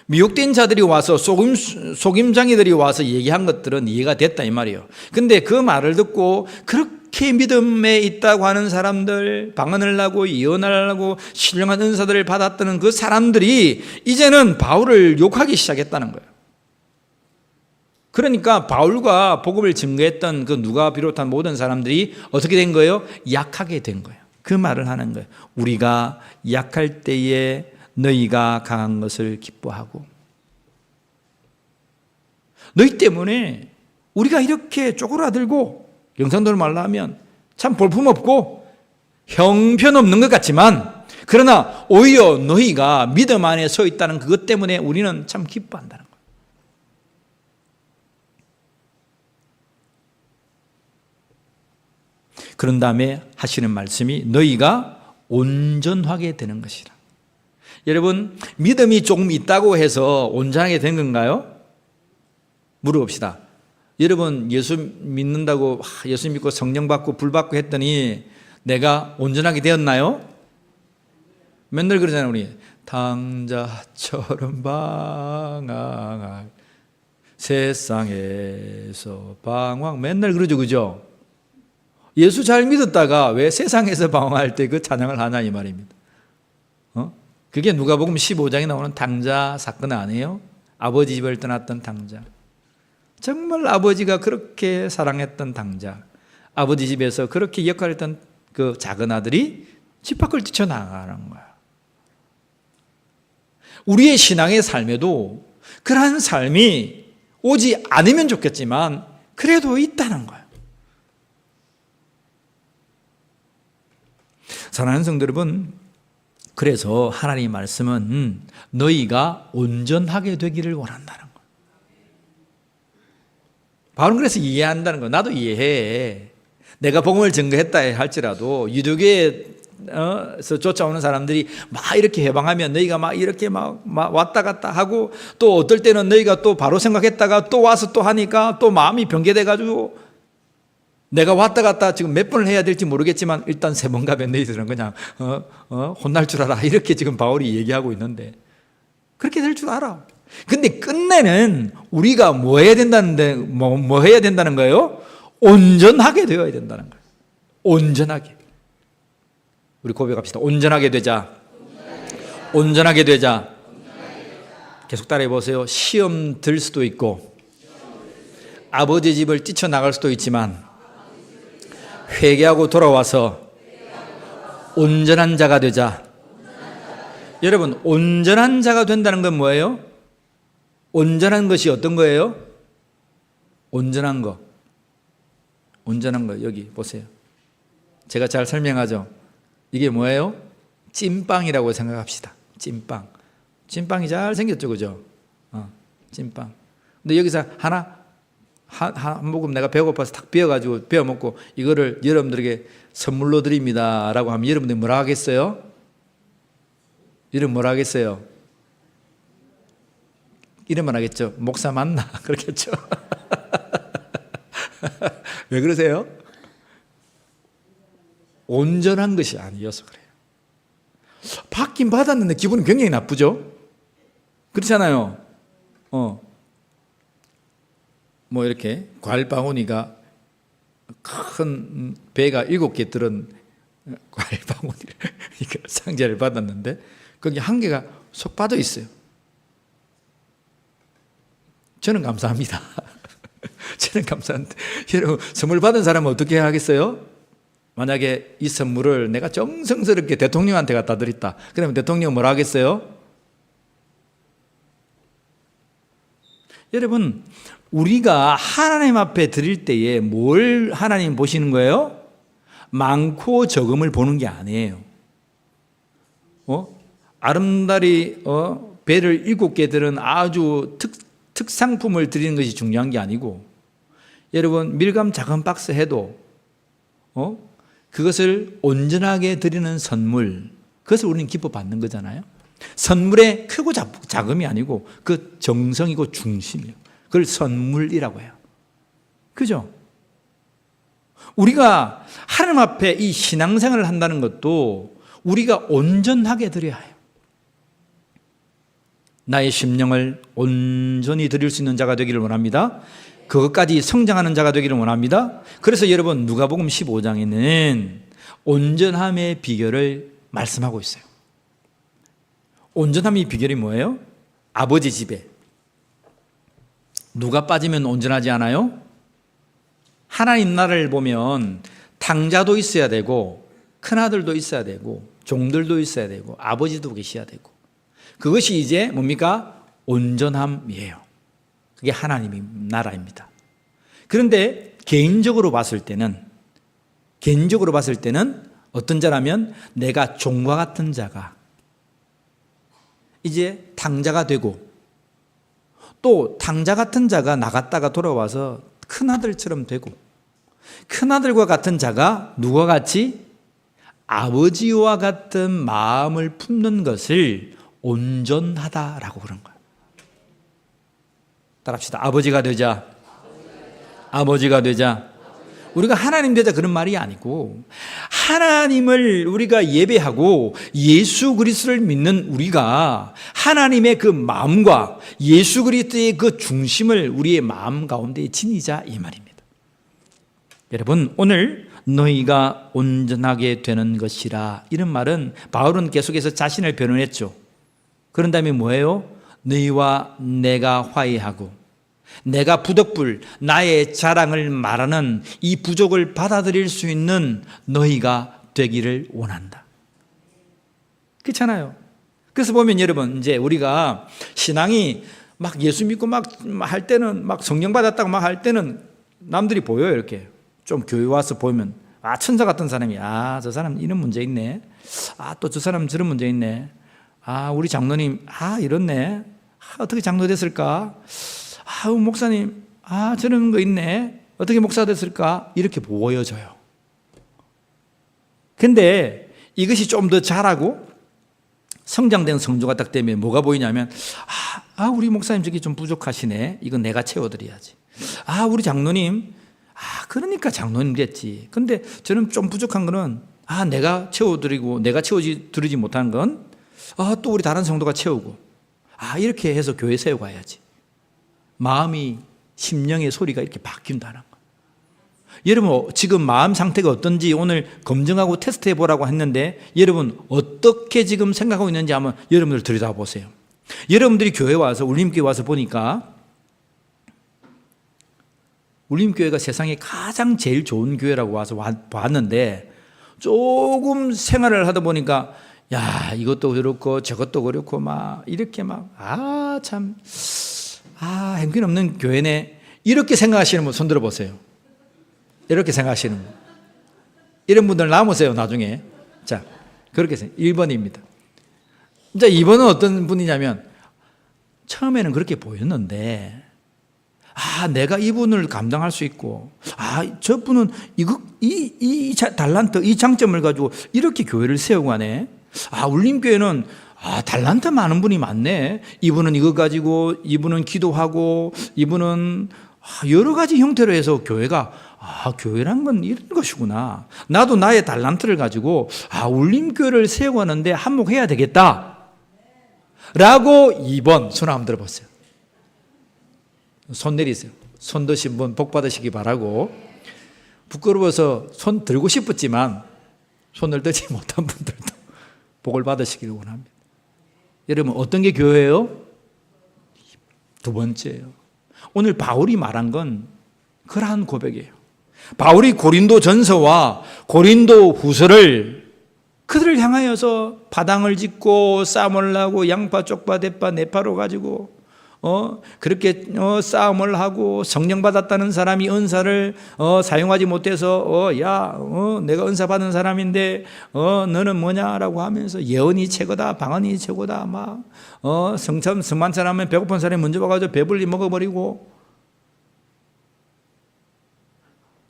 미혹된 자들이 와서 속임장이들이 와서 얘기한 것들은 이해가 됐다 이 말이에요. 근데 그 말을 듣고 그렇게 믿음에 있다고 하는 사람들, 방언을 하고 예언을 하고 신령한 은사들을 받았던 그 사람들이 이제는 바울을 욕하기 시작했다는 거예요. 그러니까 바울과 복음을 증거했던 그 누가 비롯한 모든 사람들이 어떻게 된 거예요? 약하게 된 거예요. 그 말을 하는 거예요. 우리가 약할 때에 너희가 강한 것을 기뻐하고. 너희 때문에 우리가 이렇게 쪼그라들고, 영상도를 말로 하면 참 볼품없고 형편없는 것 같지만, 그러나 오히려 너희가 믿음 안에 서 있다는 그것 때문에 우리는 참 기뻐한다는 거예요. 그런 다음에 하시는 말씀이 너희가 온전하게 되는 것이라. 여러분, 믿음이 조금 있다고 해서 온전하게 된 건가요? 물어봅시다. 여러분, 예수 믿는다고 예수 믿고 성령 받고 불 받고 했더니 내가 온전하게 되었나요? 맨날 그러잖아요. 우리 당자처럼 방황할 세상에서 방황 맨날 그러죠, 그죠? 예수 잘 믿었다가 왜 세상에서 방황할 때 그 찬양을 하냐 이 말입니다. 그게 누가복음 15장에 나오는 당자 사건 아니에요? 아버지 집을 떠났던 당자. 정말 아버지가 그렇게 사랑했던 당자. 아버지 집에서 그렇게 역할을 했던 그 작은 아들이 집 밖을 뛰쳐나가는 거야. 우리의 신앙의 삶에도 그러한 삶이 오지 않으면 좋겠지만 그래도 있다는 거야. 사랑하는 성도 여러분, 그래서 하나님의 말씀은 너희가 온전하게 되기를 원한다는 거예요. 바울은 그래서 이해한다는 거예요. 나도 이해해. 내가 복음을 증거했다 할지라도 유대교에서 쫓아오는 사람들이 막 이렇게 해방하면 너희가 막 이렇게 막 왔다 갔다 하고, 또 어떨 때는 너희가 또 바로 생각했다가 또 와서 또 하니까 또 마음이 변개돼가지고 내가 왔다 갔다 지금 몇 번을 해야 될지 모르겠지만 일단 3번 가면 너희들은 그냥 혼날 줄 알아. 이렇게 지금 바울이 얘기하고 있는데 그렇게 될 줄 알아. 근데 끝내는 우리가 뭐 해야 된다는데 뭐 해야 된다는 거예요? 온전하게 되어야 된다는 거예요. 온전하게. 우리 고백합시다. 온전하게 되자. 온전하게 되자. 계속 따라해 보세요. 시험 들 수도 있고 아버지 집을 뛰쳐나갈 수도 있지만 회개하고 돌아와서 온전한 자가 되자. 여러분, 온전한 자가 된다는 건 뭐예요? 온전한 것이 어떤 거예요? 온전한 거. 온전한 거 여기 보세요. 제가 잘 설명하죠. 이게 뭐예요? 찐빵이라고 생각합시다. 찐빵. 찐빵이 잘 생겼죠, 그죠? 찐빵. 근데 여기서 한 모금 내가 배고파서 탁 베어가지고 베어 먹고 이거를 여러분들에게 선물로 드립니다 라고 하면 여러분들이 뭐라 하겠어요? 여러분 뭐라 하겠어요? 이러면 하겠죠. 목사 맞나? 그렇겠죠. 왜 그러세요? 온전한 것이 아니어서 그래요. 받긴 받았는데 기분이 굉장히 나쁘죠? 그렇잖아요. 뭐 이렇게 과일바구니가 큰 배가 7개 들은 과일바구니를 상자를 받았는데 거기 한 개가 속 빠져 있어요. 저는 감사합니다. 저는 감사한데 여러분 선물 받은 사람은 어떻게 하겠어요? 만약에 이 선물을 내가 정성스럽게 대통령한테 갖다 드렸다. 그러면 대통령 뭐라 하겠어요? 여러분 우리가 하나님 앞에 드릴 때에 뭘 하나님 보시는 거예요? 많고 적음을 보는 게 아니에요. 아름다리 배를 7개 들은 아주 특상품을 드리는 것이 중요한 게 아니고 여러분 밀감 작은 박스 해도 그것을 온전하게 드리는 선물, 그것을 우리는 기뻐 받는 거잖아요. 선물의 크고 작음이 아니고 그 정성이고 중심이에요. 그걸 선물이라고 해요. 그죠? 우리가 하나님 앞에 이 신앙생활을 한다는 것도 우리가 온전하게 드려야 해요. 나의 심령을 온전히 드릴 수 있는 자가 되기를 원합니다. 그것까지 성장하는 자가 되기를 원합니다. 그래서 여러분 누가복음 15장에는 온전함의 비결을 말씀하고 있어요. 온전함의 비결이 뭐예요? 아버지 집에 누가 빠지면 온전하지 않아요? 하나님 나라를 보면 탕자도 있어야 되고 큰아들도 있어야 되고 종들도 있어야 되고 아버지도 계셔야 되고 그것이 이제 뭡니까? 온전함이에요. 그게 하나님의 나라입니다. 그런데 개인적으로 봤을 때는 어떤 자라면 내가 종과 같은 자가 이제 탕자가 되고 또 탕자 같은 자가 나갔다가 돌아와서 큰아들처럼 되고 큰아들과 같은 자가 누구와 같이 아버지와 같은 마음을 품는 것을 온전하다라고 그런 거예요. 따라합시다. 아버지가 되자. 아버지가 되자. 우리가 하나님 되자 그런 말이 아니고 하나님을 우리가 예배하고 예수 그리스도를 믿는 우리가 하나님의 그 마음과 예수 그리스도의 그 중심을 우리의 마음 가운데 지니자 이 말입니다. 여러분 오늘 너희가 온전하게 되는 것이라 이런 말은 바울은 계속해서 자신을 변호했죠. 그런 다음에 뭐예요? 너희와 내가 화해하고 내가 부덕불 나의 자랑을 말하는 이 부족을 받아들일 수 있는 너희가 되기를 원한다. 그렇잖아요. 그래서 보면 여러분 이제 우리가 신앙이 막 예수 믿고 막 할 때는 막 성령 받았다고 막 할 때는 남들이 보여요. 이렇게 좀 교회 와서 보면 아 천사 같은 사람이 아 저 사람 이런 문제 있네. 아 또 저 사람 저런 문제 있네. 아 우리 장로님 아 이렇네. 아, 어떻게 장로 됐을까? 아 목사님 아 저런 거 있네. 어떻게 목사 됐을까? 이렇게 보여져요. 근데 이것이 좀 더 자라고 성장된 성도가 딱 되면 뭐가 보이냐면 우리 목사님 저기 좀 부족하시네. 이건 내가 채워드려야지. 아 우리 장로님 그러니까 장로님 됐지. 근데 저는 좀 부족한 거는 내가 채워드리고 내가 채워드리지 못한 건 또 우리 다른 성도가 채우고 이렇게 해서 교회 세워가야지. 마음이 심령의 소리가 이렇게 바뀐다는 거. 여러분 지금 마음 상태가 어떤지 오늘 검증하고 테스트해 보라고 했는데 여러분 어떻게 지금 생각하고 있는지 한번 여러분들 들여다보세요. 여러분들이 교회 와서 울림교회 와서 보니까 울림교회가 세상에 가장 제일 좋은 교회라고 와서 봤는데 조금 생활을 하다 보니까 야 이것도 그렇고 저것도 그렇고 막 이렇게 참 형편없는 교회네 이렇게 생각하시는 분 손 들어보세요. 이렇게 생각하시는 분 이런 분들 남으세요 나중에. 자 그렇게 생각 1번입니다. 이제 2번은 어떤 분이냐면 처음에는 그렇게 보였는데 내가 이분을 감당할 수 있고 저분은 이 달란트 이 장점을 가지고 이렇게 교회를 세우고 가네. 울림교회는 달란트 많은 분이 많네. 이분은 이거 가지고 이분은 기도하고 이분은 여러 가지 형태로 해서 교회가 교회란 건 이런 것이구나. 나도 나의 달란트를 가지고 울림교회를 세워가는데 한몫해야 되겠다 라고 2번 손 한번 들어보세요. 손 내리세요. 손 드신 분 복 받으시기 바라고. 부끄러워서 손 들고 싶었지만 손을 들지 못한 분들도 복을 받으시기를 원합니다. 여러분 어떤 게 교회예요? 두 번째예요. 오늘 바울이 말한 건 그러한 고백이에요. 바울이 고린도 전서와 고린도 후서를 그들을 향하여서 바당을 짓고 싸움을 하고 양파, 쪽파, 대파, 네파로 가지고 그렇게 싸움을 하고 성령 받았다는 사람이 은사를 사용하지 못해서 내가 은사 받은 사람인데 너는 뭐냐라고 하면서 예언이 최고다, 방언이 최고다, 막 성만 사람은 배고픈 사람이 먼저 와가지고 배불리 먹어버리고,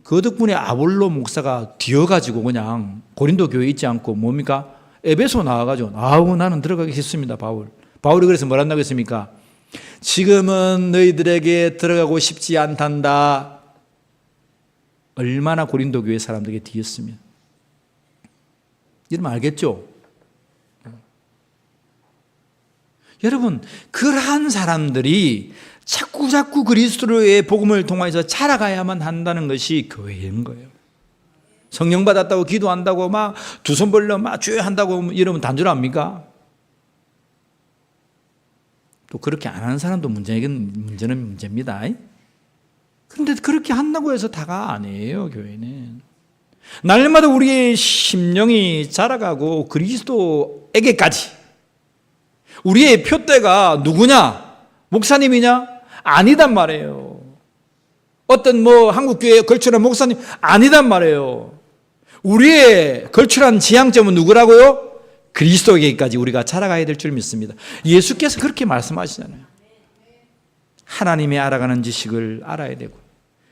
그 덕분에 아볼로 목사가 뒤어가지고 그냥 고린도 교회에 있지 않고 뭡니까? 에베소 나와가지고 나는 들어가기 싫습니다. 바울이 그래서 뭐란다고 했습니까? 지금은 너희들에게 들어가고 싶지 않단다. 얼마나 고린도 교회 사람들에게 뒤였으면. 여러분 알겠죠? 여러분, 그러한 사람들이 자꾸 그리스도의 복음을 통해서 자라가야만 한다는 것이 교회인 거예요. 성령 받았다고 기도한다고 막 두 손 벌려 막 주여한다고 여러분 단절합니까? 또 그렇게 안 하는 사람도 문제는 문제입니다. 그런데 그렇게 한다고 해서 다가 아니에요. 교회는 날마다 우리의 심령이 자라가고 그리스도에게까지, 우리의 표대가 누구냐? 목사님이냐? 아니단 말이에요. 어떤 한국교회에 걸출한 목사님 아니단 말이에요. 우리의 걸출한 지향점은 누구라고요? 그리스도에게까지 우리가 자라가야 될 줄 믿습니다. 예수께서 그렇게 말씀하시잖아요. 하나님의 알아가는 지식을 알아야 되고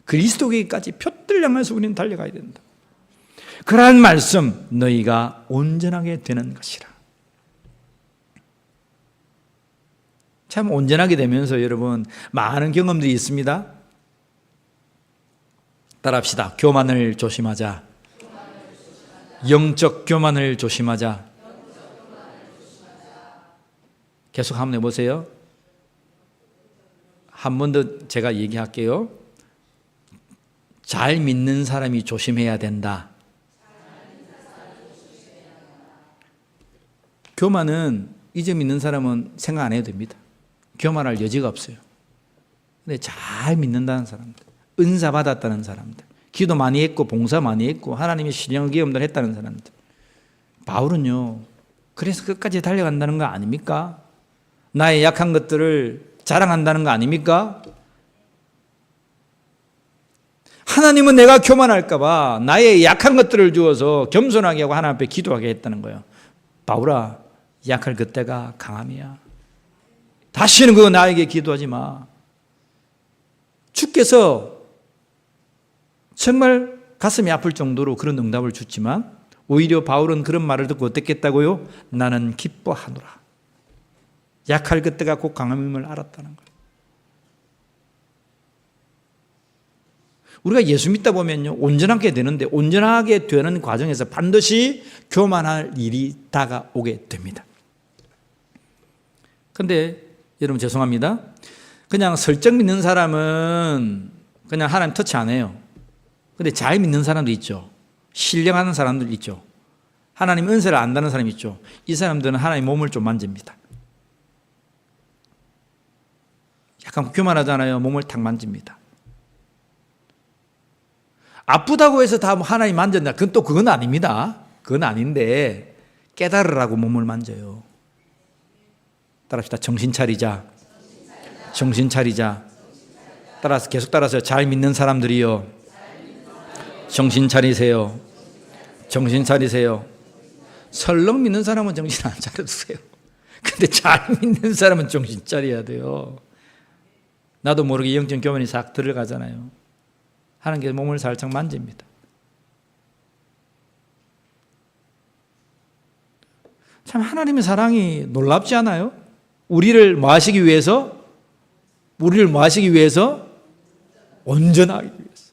그리스도에게까지 표대를 향해서 우리는 달려가야 된다. 그러한 말씀, 너희가 온전하게 되는 것이라. 참 온전하게 되면서 여러분 많은 경험들이 있습니다. 따라합시다. 교만을 조심하자. 영적 교만을 조심하자. 계속 한번 해보세요. 한 번 더 제가 얘기할게요. 잘 믿는 사람이 조심해야 된다. 교만은 이제 믿는 사람은 생각 안 해도 됩니다. 교만할 여지가 없어요. 근데 잘 믿는다는 사람들, 은사 받았다는 사람들, 기도 많이 했고 봉사 많이 했고 하나님의 신령 기험들 했다는 사람들, 바울은요 그래서 끝까지 달려간다는 거 아닙니까? 나의 약한 것들을 자랑한다는 거 아닙니까? 하나님은 내가 교만할까 봐 나의 약한 것들을 주어서 겸손하게 하고 하나님 앞에 기도하게 했다는 거예요. 바울아, 약할 그때가 강함이야. 다시는 그거 나에게 기도하지 마. 주께서 정말 가슴이 아플 정도로 그런 응답을 줬지만 오히려 바울은 그런 말을 듣고 어땠겠다고요? 나는 기뻐하노라. 약할 그때가 곧 강함임을 알았다는 거예요. 우리가 예수 믿다 보면요 온전하게 되는데 온전하게 되는 과정에서 반드시 교만할 일이 다가오게 됩니다. 그런데 여러분 죄송합니다. 그냥 설정 믿는 사람은 그냥 하나님 터치 안 해요. 근데 잘 믿는 사람도 있죠. 신령하는 사람들 있죠. 하나님 은혜를 안다는 사람이 있죠. 이 사람들은 하나님 몸을 좀 만집니다. 약간 교만하잖아요. 몸을 탁 만집니다. 아프다고 해서 다 하나님 만졌나? 그건 아닙니다. 그건 아닌데 깨달으라고 몸을 만져요. 따라합시다. 정신 차리자. 정신 차리자. 따라서 계속 따라서요. 잘 믿는 사람들이요. 정신 차리세요. 정신 차리세요. 설렁 믿는 사람은 정신 안 차려주세요. 근데 잘 믿는 사람은 정신 차려야 돼요. 나도 모르게 영적 교만이 싹 들어가잖아요. 하나님께서 몸을 살짝 만집니다. 참 하나님의 사랑이 놀랍지 않아요? 우리를 뭐 하시기 위해서? 우리를 뭐 하시기 위해서? 온전하기 위해서.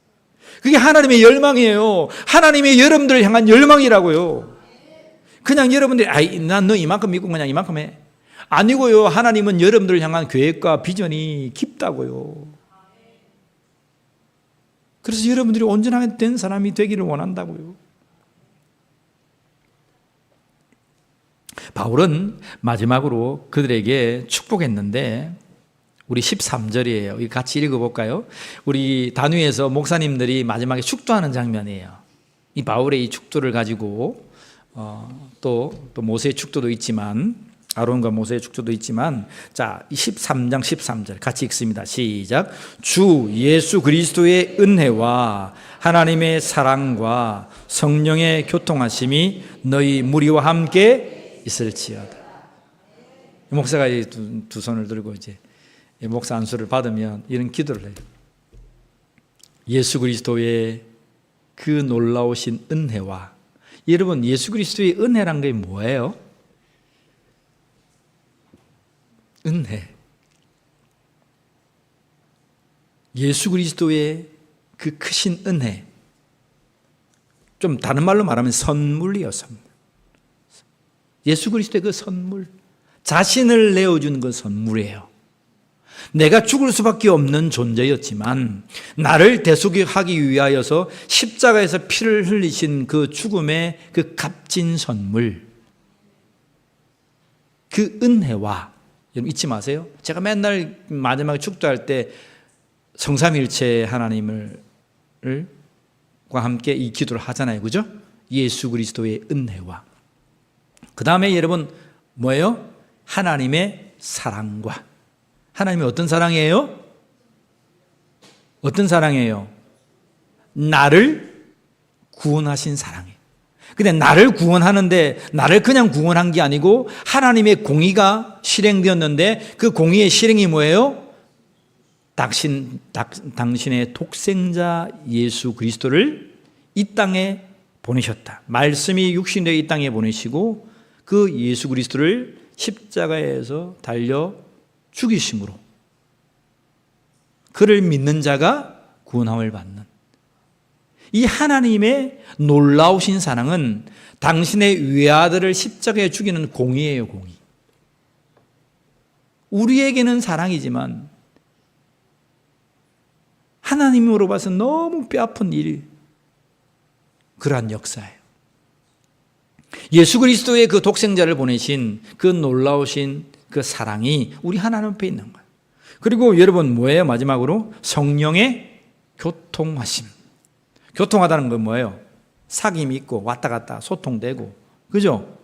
그게 하나님의 열망이에요. 하나님의 여러분들을 향한 열망이라고요. 그냥 여러분들이 난 너 이만큼 믿고 그냥 이만큼 해. 아니고요. 하나님은 여러분들을 향한 계획과 비전이 깊다고요. 그래서 여러분들이 온전하게 된 사람이 되기를 원한다고요. 바울은 마지막으로 그들에게 축복했는데 우리 13절이에요. 이거 같이 읽어볼까요? 우리 단위에서 목사님들이 마지막에 축도하는 장면이에요. 이 바울의 이 축도를 가지고 또 모세의 축도도 있지만, 아론과 모세의 축도도 있지만, 자, 13장 13절 같이 읽습니다. 시작. 주 예수 그리스도의 은혜와 하나님의 사랑과 성령의 교통하심이 너희 무리와 함께 있을지어다. 목사가 두 손을 들고 이제 목사 안수를 받으면 이런 기도를 해요. 예수 그리스도의 그 놀라우신 은혜와, 여러분 예수 그리스도의 은혜란 게 뭐예요? 은혜. 예수 그리스도의 그 크신 은혜. 좀 다른 말로 말하면 선물이요, 선물. 예수 그리스도의 그 선물. 자신을 내어준 그 선물이에요. 내가 죽을 수밖에 없는 존재였지만 나를 대속하기 위하여서 십자가에서 피를 흘리신 그 죽음의 그 값진 선물, 그 은혜와, 여러분 잊지 마세요. 제가 맨날 마지막에 축도할 때 성삼일체 하나님과 함께 이 기도를 하잖아요, 그죠? 예수 그리스도의 은혜와, 그 다음에 여러분 뭐예요? 하나님의 사랑과. 하나님이 어떤 사랑이에요? 어떤 사랑이에요? 나를 구원하신 사랑이에요. 근데 나를 구원하는데 나를 그냥 구원한 게 아니고 하나님의 공의가 실행되었는데 그 공의의 실행이 뭐예요? 당신의 독생자 예수 그리스도를 이 땅에 보내셨다. 말씀이 육신되어 이 땅에 보내시고 그 예수 그리스도를 십자가에서 달려 죽이심으로 그를 믿는 자가 구원함을 받는 이 하나님의 놀라우신 사랑은 당신의 외아들을 십자가에 죽이는 공의예요, 공의. 우리에게는 사랑이지만 하나님으로 봐서 너무 뼈아픈 일, 그러한 역사예요. 예수 그리스도의 그 독생자를 보내신 그 놀라우신 그 사랑이 우리 하나님 앞에 있는 거예요. 그리고 여러분 뭐예요? 마지막으로 성령의 교통하심. 교통하다는 건 뭐예요? 사귐이 있고 왔다 갔다 소통되고, 그죠?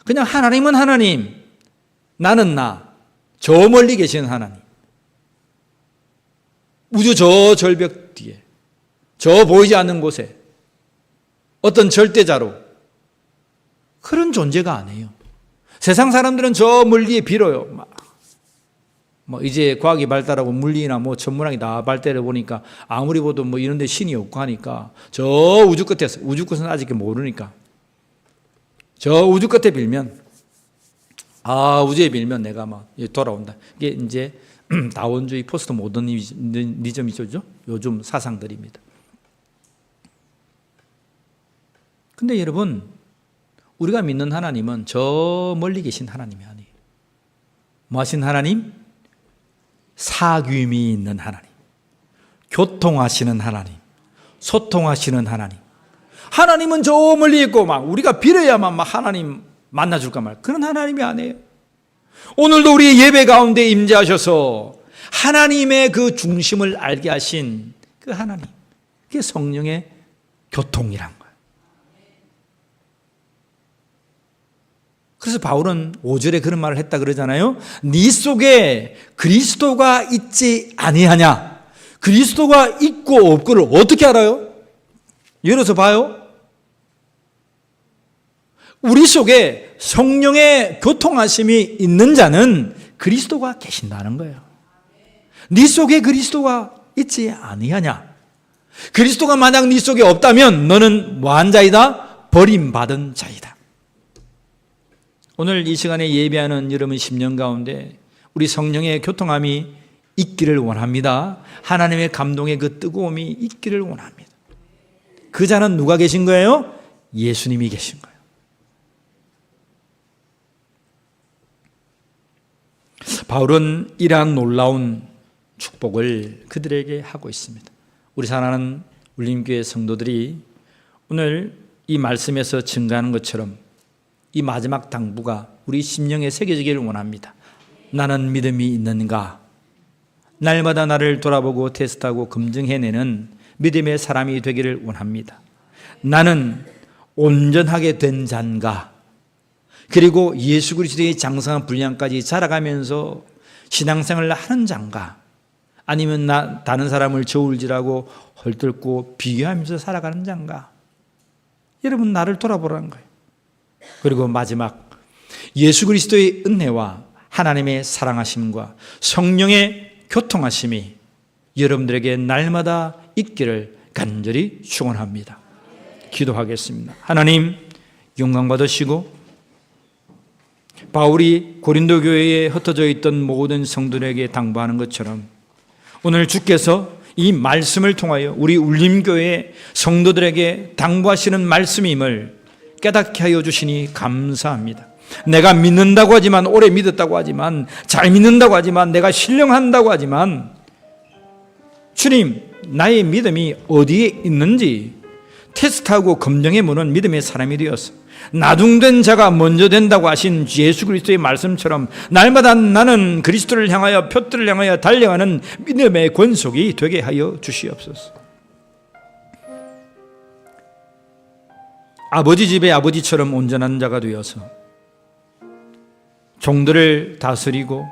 그냥 하나님은 하나님, 나는 나, 저 멀리 계시는 하나님, 우주 저 절벽 뒤에, 저 보이지 않는 곳에 어떤 절대자로, 그런 존재가 아니에요. 세상 사람들은 저 멀리에 빌어요. 뭐 이제 과학이 발달하고 물리나 뭐 천문학이 다 발달해 보니까 아무리 봐도 뭐 이런 데 신이 없고 하니까 저 우주 끝에서, 우주 끝은 아직 모르니까 저 우주 끝에 빌면, 우주에 빌면 내가 막 돌아온다. 이게 이제 다원주의 포스트 모더니즘이죠. 요즘 사상들입니다. 근데 여러분, 우리가 믿는 하나님은 저 멀리 계신 하나님이 아니에요. 뭐 하신 하나님? 사귐이 있는 하나님, 교통하시는 하나님, 소통하시는 하나님. 하나님은 저 멀리 있고 막 우리가 빌어야만 막 하나님 만나줄까 말, 그런 하나님이 아니에요. 오늘도 우리의 예배 가운데 임재하셔서 하나님의 그 중심을 알게 하신 그 하나님, 그게 성령의 교통이란 거예요. 그래서 바울은 5절에 그런 말을 했다 그러잖아요. 네 속에 그리스도가 있지 아니하냐? 그리스도가 있고 없고를 어떻게 알아요? 열어서 봐요. 우리 속에 성령의 교통하심이 있는 자는 그리스도가 계신다는 거예요. 네 속에 그리스도가 있지 아니하냐? 그리스도가 만약 네 속에 없다면 너는 뭐한 자이다? 버림받은 자이다. 오늘 이 시간에 예배하는 여러분 10년 가운데 우리 성령의 교통함이 있기를 원합니다. 하나님의 감동의 그 뜨거움이 있기를 원합니다. 그 자는 누가 계신 거예요? 예수님이 계신 거예요. 바울은 이러한 놀라운 축복을 그들에게 하고 있습니다. 우리 사랑하는 울림교회 성도들이 오늘 이 말씀에서 증가하는 것처럼 이 마지막 당부가 우리 심령에 새겨지기를 원합니다. 나는 믿음이 있는가? 날마다 나를 돌아보고 테스트하고 검증해내는 믿음의 사람이 되기를 원합니다. 나는 온전하게 된 자인가? 그리고 예수 그리스도의 장성한 분량까지 자라가면서 신앙생활을 하는 자인가? 아니면 다른 사람을 저울질하고 헐뜯고 비교하면서 살아가는 자인가? 여러분, 나를 돌아보라는 거예요. 그리고 마지막, 예수 그리스도의 은혜와 하나님의 사랑하심과 성령의 교통하심이 여러분들에게 날마다 있기를 간절히 축원합니다. 기도하겠습니다. 하나님, 영광 받으시고 바울이 고린도 교회에 흩어져 있던 모든 성도들에게 당부하는 것처럼 오늘 주께서 이 말씀을 통하여 우리 울림교회 성도들에게 당부하시는 말씀임을 깨닫게 하여 주시니 감사합니다. 내가 믿는다고 하지만, 오래 믿었다고 하지만, 잘 믿는다고 하지만, 내가 신령한다고 하지만, 주님, 나의 믿음이 어디에 있는지 테스트하고 검증해 보는 믿음의 사람이 되어서 나중된 자가 먼저 된다고 하신 예수 그리스도의 말씀처럼 날마다 나는 그리스도를 향하여, 표들을 향하여 달려가는 믿음의 권속이 되게 하여 주시옵소서. 아버지 집의 아버지처럼 온전한 자가 되어서 종들을 다스리고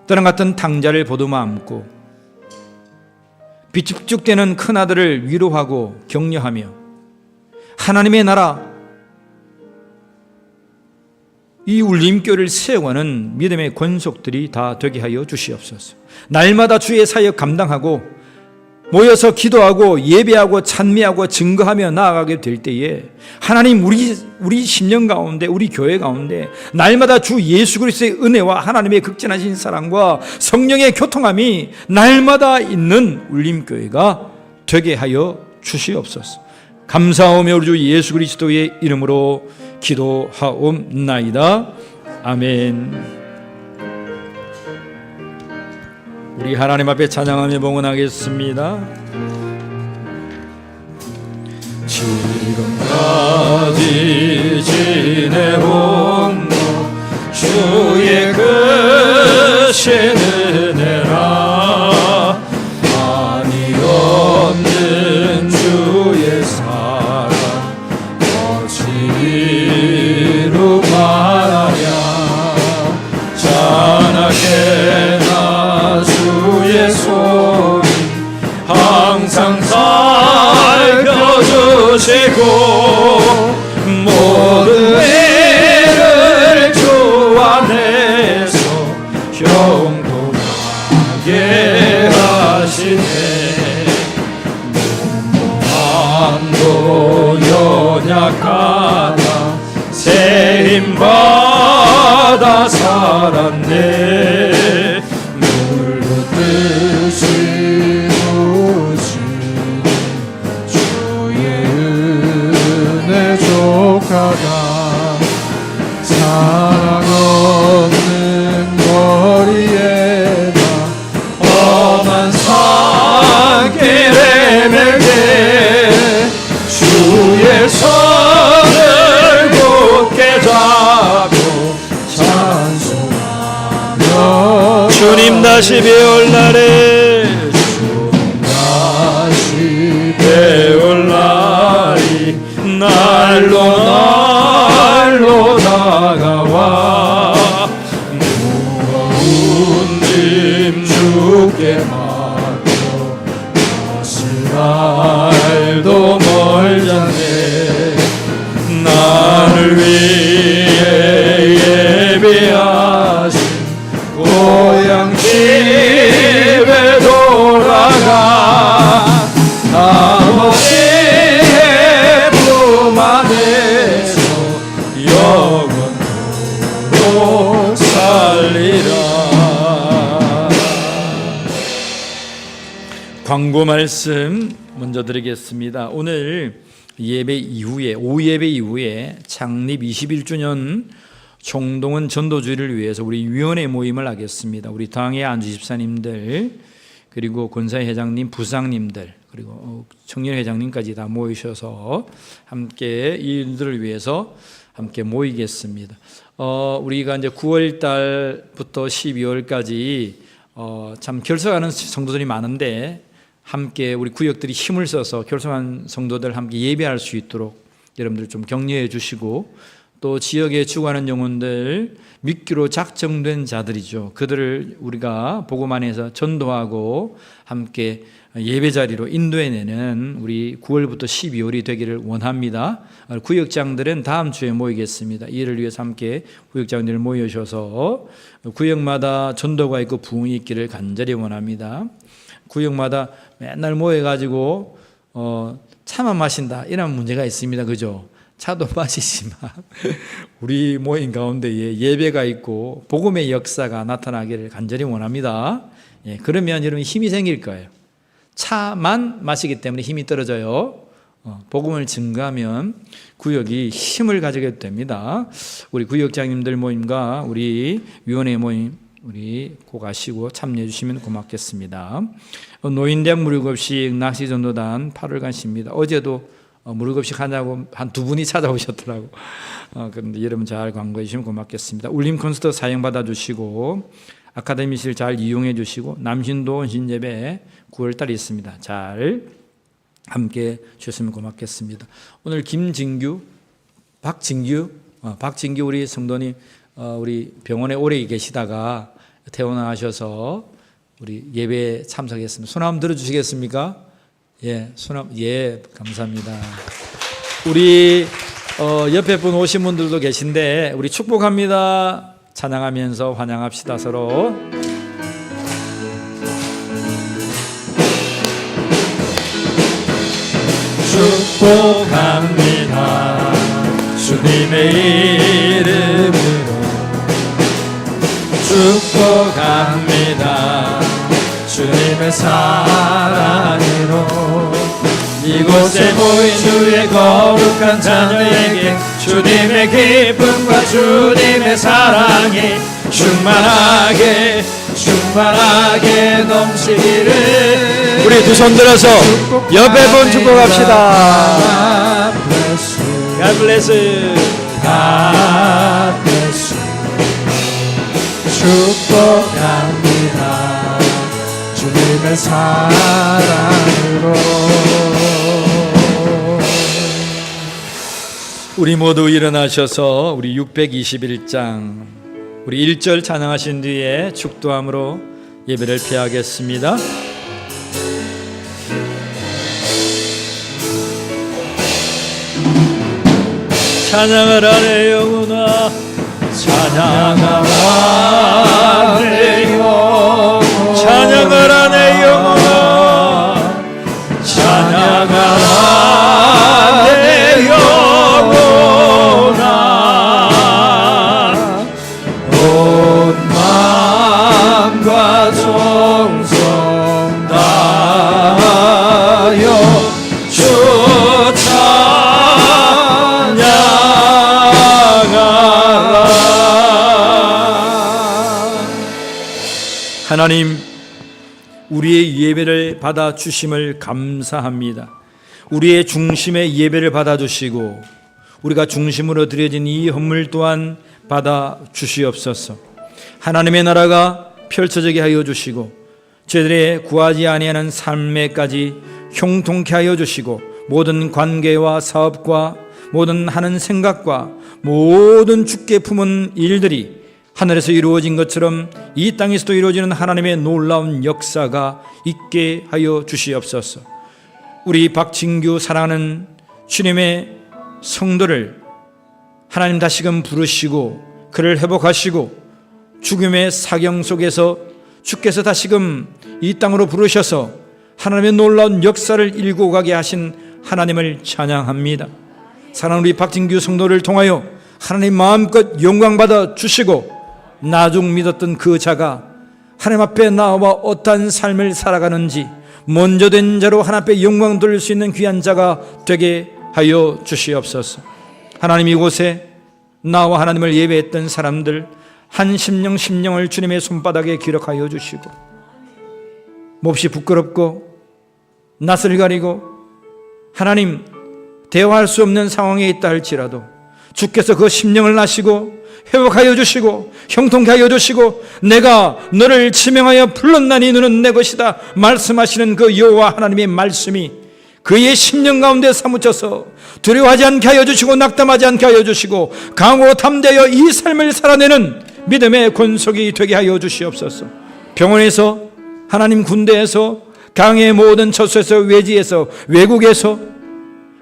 떠난 같은 탕자를 보듬어 안고 비축되는 큰아들을 위로하고 격려하며 하나님의 나라, 이 울림교를 세워가는 믿음의 권속들이 다 되게 하여 주시옵소서. 날마다 주의 사역 감당하고 모여서 기도하고 예배하고 찬미하고 증거하며 나아가게 될 때에 하나님, 우리 심령 가운데, 우리 교회 가운데 날마다 주 예수 그리스도의 은혜와 하나님의 극진하신 사랑과 성령의 교통함이 날마다 있는 울림교회가 되게 하여 주시옵소서. 감사하며 우리 주 예수 그리스도의 이름으로 기도하옵나이다. 아멘. 우리 하나님 앞에 찬양하며 봉헌하겠습니다. 지금까지 지내온 주의 크신 은혜라, 한이 없는 주의 사랑 어찌로 말하랴. 자나게나 주의 손이 항상 살펴주시고 모든 일을 주 안에서 형통하게 하시네. 몸도 연약하다 새 힘받아 살았네. 물로 뜻이 오시니 주의 은혜 족하다. 사랑 없는 거리에다 험한 산길에 매게 주의 손을 굳게 잡고 찬송하며 주님 다시 배울 날에, 주님 다시 배울 날이 날로 다가와 무거운 짐 주께 맡겨 다시 날도 멀잖네. 나를 위해 예비하신 고향 집에 돌아가 아버지의 품 안에서 영원토록 살리라. 광고 말씀 먼저 드리겠습니다. 오늘 예배 이후에, 오후 예배 이후에 창립 21주년 총동원 전도주의를 위해서 우리 위원회 모임을 하겠습니다. 우리 당의 안주 집사님들, 그리고 권사회 회장님, 부상님들, 그리고 청년회장님까지 다 모이셔서 함께 이 일들을 위해서 함께 모이겠습니다. 우리가 이제 9월 달부터 12월까지 참 결석하는 성도들이 많은데 함께 우리 구역들이 힘을 써서 결석한 성도들 함께 예배할 수 있도록 여러분들 좀 격려해 주시고, 또 지역에 죽어가는 영혼들, 믿기로 작정된 자들이죠. 그들을 우리가 복음 안에서 전도하고 함께 예배 자리로 인도해내는 우리 9월부터 12월이 되기를 원합니다. 구역장들은 다음 주에 모이겠습니다. 이를 위해서 함께 구역장들 모여셔서 구역마다 전도가 있고 부흥이 있기를 간절히 원합니다. 구역마다 맨날 모여가지고 차만 마신다 이런 문제가 있습니다. 그죠? 차도 마시지만 우리 모임 가운데에 예배가 있고 복음의 역사가 나타나기를 간절히 원합니다. 그러면 여러분 힘이 생길 거예요. 차만 마시기 때문에 힘이 떨어져요. 복음을 증거하면 구역이 힘을 가지게 됩니다. 우리 구역장님들 모임과 우리 위원회 모임 우리 꼭 가시고 참여해 주시면 고맙겠습니다. 노인대학 무료급식 낚시전도단 8월간십니다. 어제도 무료급식 하냐고 한 두 분이 찾아오셨더라고. 그런데 여러분 잘 광고해 주시면 고맙겠습니다. 울림 콘서트 사용받아 주시고 아카데미실 잘 이용해 주시고 남신도 헌신예배 9월달에 있습니다. 잘 함께 주셨으면 고맙겠습니다. 오늘 박진규 우리 성도님 우리 병원에 오래 계시다가 퇴원하셔서 우리 예배에 참석했습니다. 손 한번 들어주시겠습니까? 감사합니다. 우리 옆에 분 오신 분들도 계신데 우리 축복합니다. 찬양하면서 환영합시다. 서로. 축복합니다. 주님의 이름으로 축복합니다. 주님의 사랑으로 이곳에 모인 주의 거룩한 자녀에게 주님의 기쁨과 주님의 사랑이 충만하게 넘치기를. 우리 두 손 들어서 옆에 분 축복합시다. God bless you. God bless you. 축복합니다. 주님의 사랑으로. 우리 모두 일어나셔서 우리 621장 우리 1절 찬양하신 뒤에 축도함으로 예배를 피하겠습니다. 찬양하라 내 영혼아, 찬양하라 내 영혼아, 찬양하라 내 영혼아, 찬양하라 내 영혼아, 온 마음과 정성 다하여 주 하나님, 우리의 예배를 받아 주심을 감사합니다. 우리의 중심의 예배를 받아 주시고 우리가 중심으로 드려진 이 헌물 또한 받아 주시옵소서. 하나님의 나라가 펼쳐지게 하여 주시고 저희들의 구하지 아니하는 삶에까지 형통케 하여 주시고 모든 관계와 사업과 모든 하는 생각과 모든 주께 품은 일들이 하늘에서 이루어진 것처럼 이 땅에서도 이루어지는 하나님의 놀라운 역사가 있게 하여 주시옵소서. 우리 박진규 사랑하는 주님의 성도를 하나님 다시금 부르시고 그를 회복하시고 죽음의 사경 속에서 주께서 다시금 이 땅으로 부르셔서 하나님의 놀라운 역사를 일고 가게 하신 하나님을 찬양합니다. 사랑하는 우리 박진규 성도를 통하여 하나님 마음껏 영광받아 주시고 나중 믿었던 그 자가 하나님 앞에 나와 어떠한 삶을 살아가는지 먼저 된 자로 하나님 앞에 영광 돌릴 수 있는 귀한 자가 되게 하여 주시옵소서. 하나님, 이곳에 나와 하나님을 예배했던 사람들 한 심령을 주님의 손바닥에 기록하여 주시고 몹시 부끄럽고 낯을 가리고 하나님 대화할 수 없는 상황에 있다 할지라도 주께서 그 심령을 아시고 회복하여 주시고 형통케 하여 주시고 내가 너를 지명하여 불렀나니 너는 내 것이다 말씀하시는 그 여호와 하나님의 말씀이 그의 심령 가운데 사무쳐서 두려워하지 않게 하여 주시고 낙담하지 않게 하여 주시고 강하고 담대하여 이 삶을 살아내는 믿음의 권속이 되게 하여 주시옵소서. 병원에서, 하나님 군대에서, 강의 모든 처소에서, 외지에서, 외국에서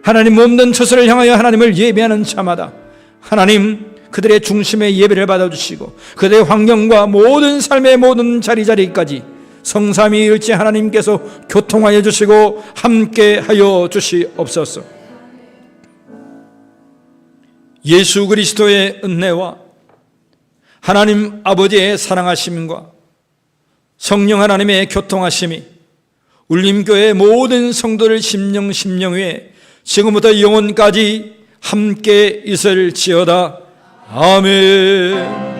하나님 모든 처소를 향하여 하나님을 예배하는 자마다 하나님 그들의 중심의 예배를 받아주시고 그들의 환경과 모든 삶의 모든 자리자리까지 성삼위일체 하나님께서 교통하여 주시고 함께 하여 주시옵소서. 예수 그리스도의 은혜와 하나님 아버지의 사랑하심과 성령 하나님의 교통하심이 울림교회 모든 성도를 심령 위에 지금부터 영원까지 함께 있을지어다. 아멘.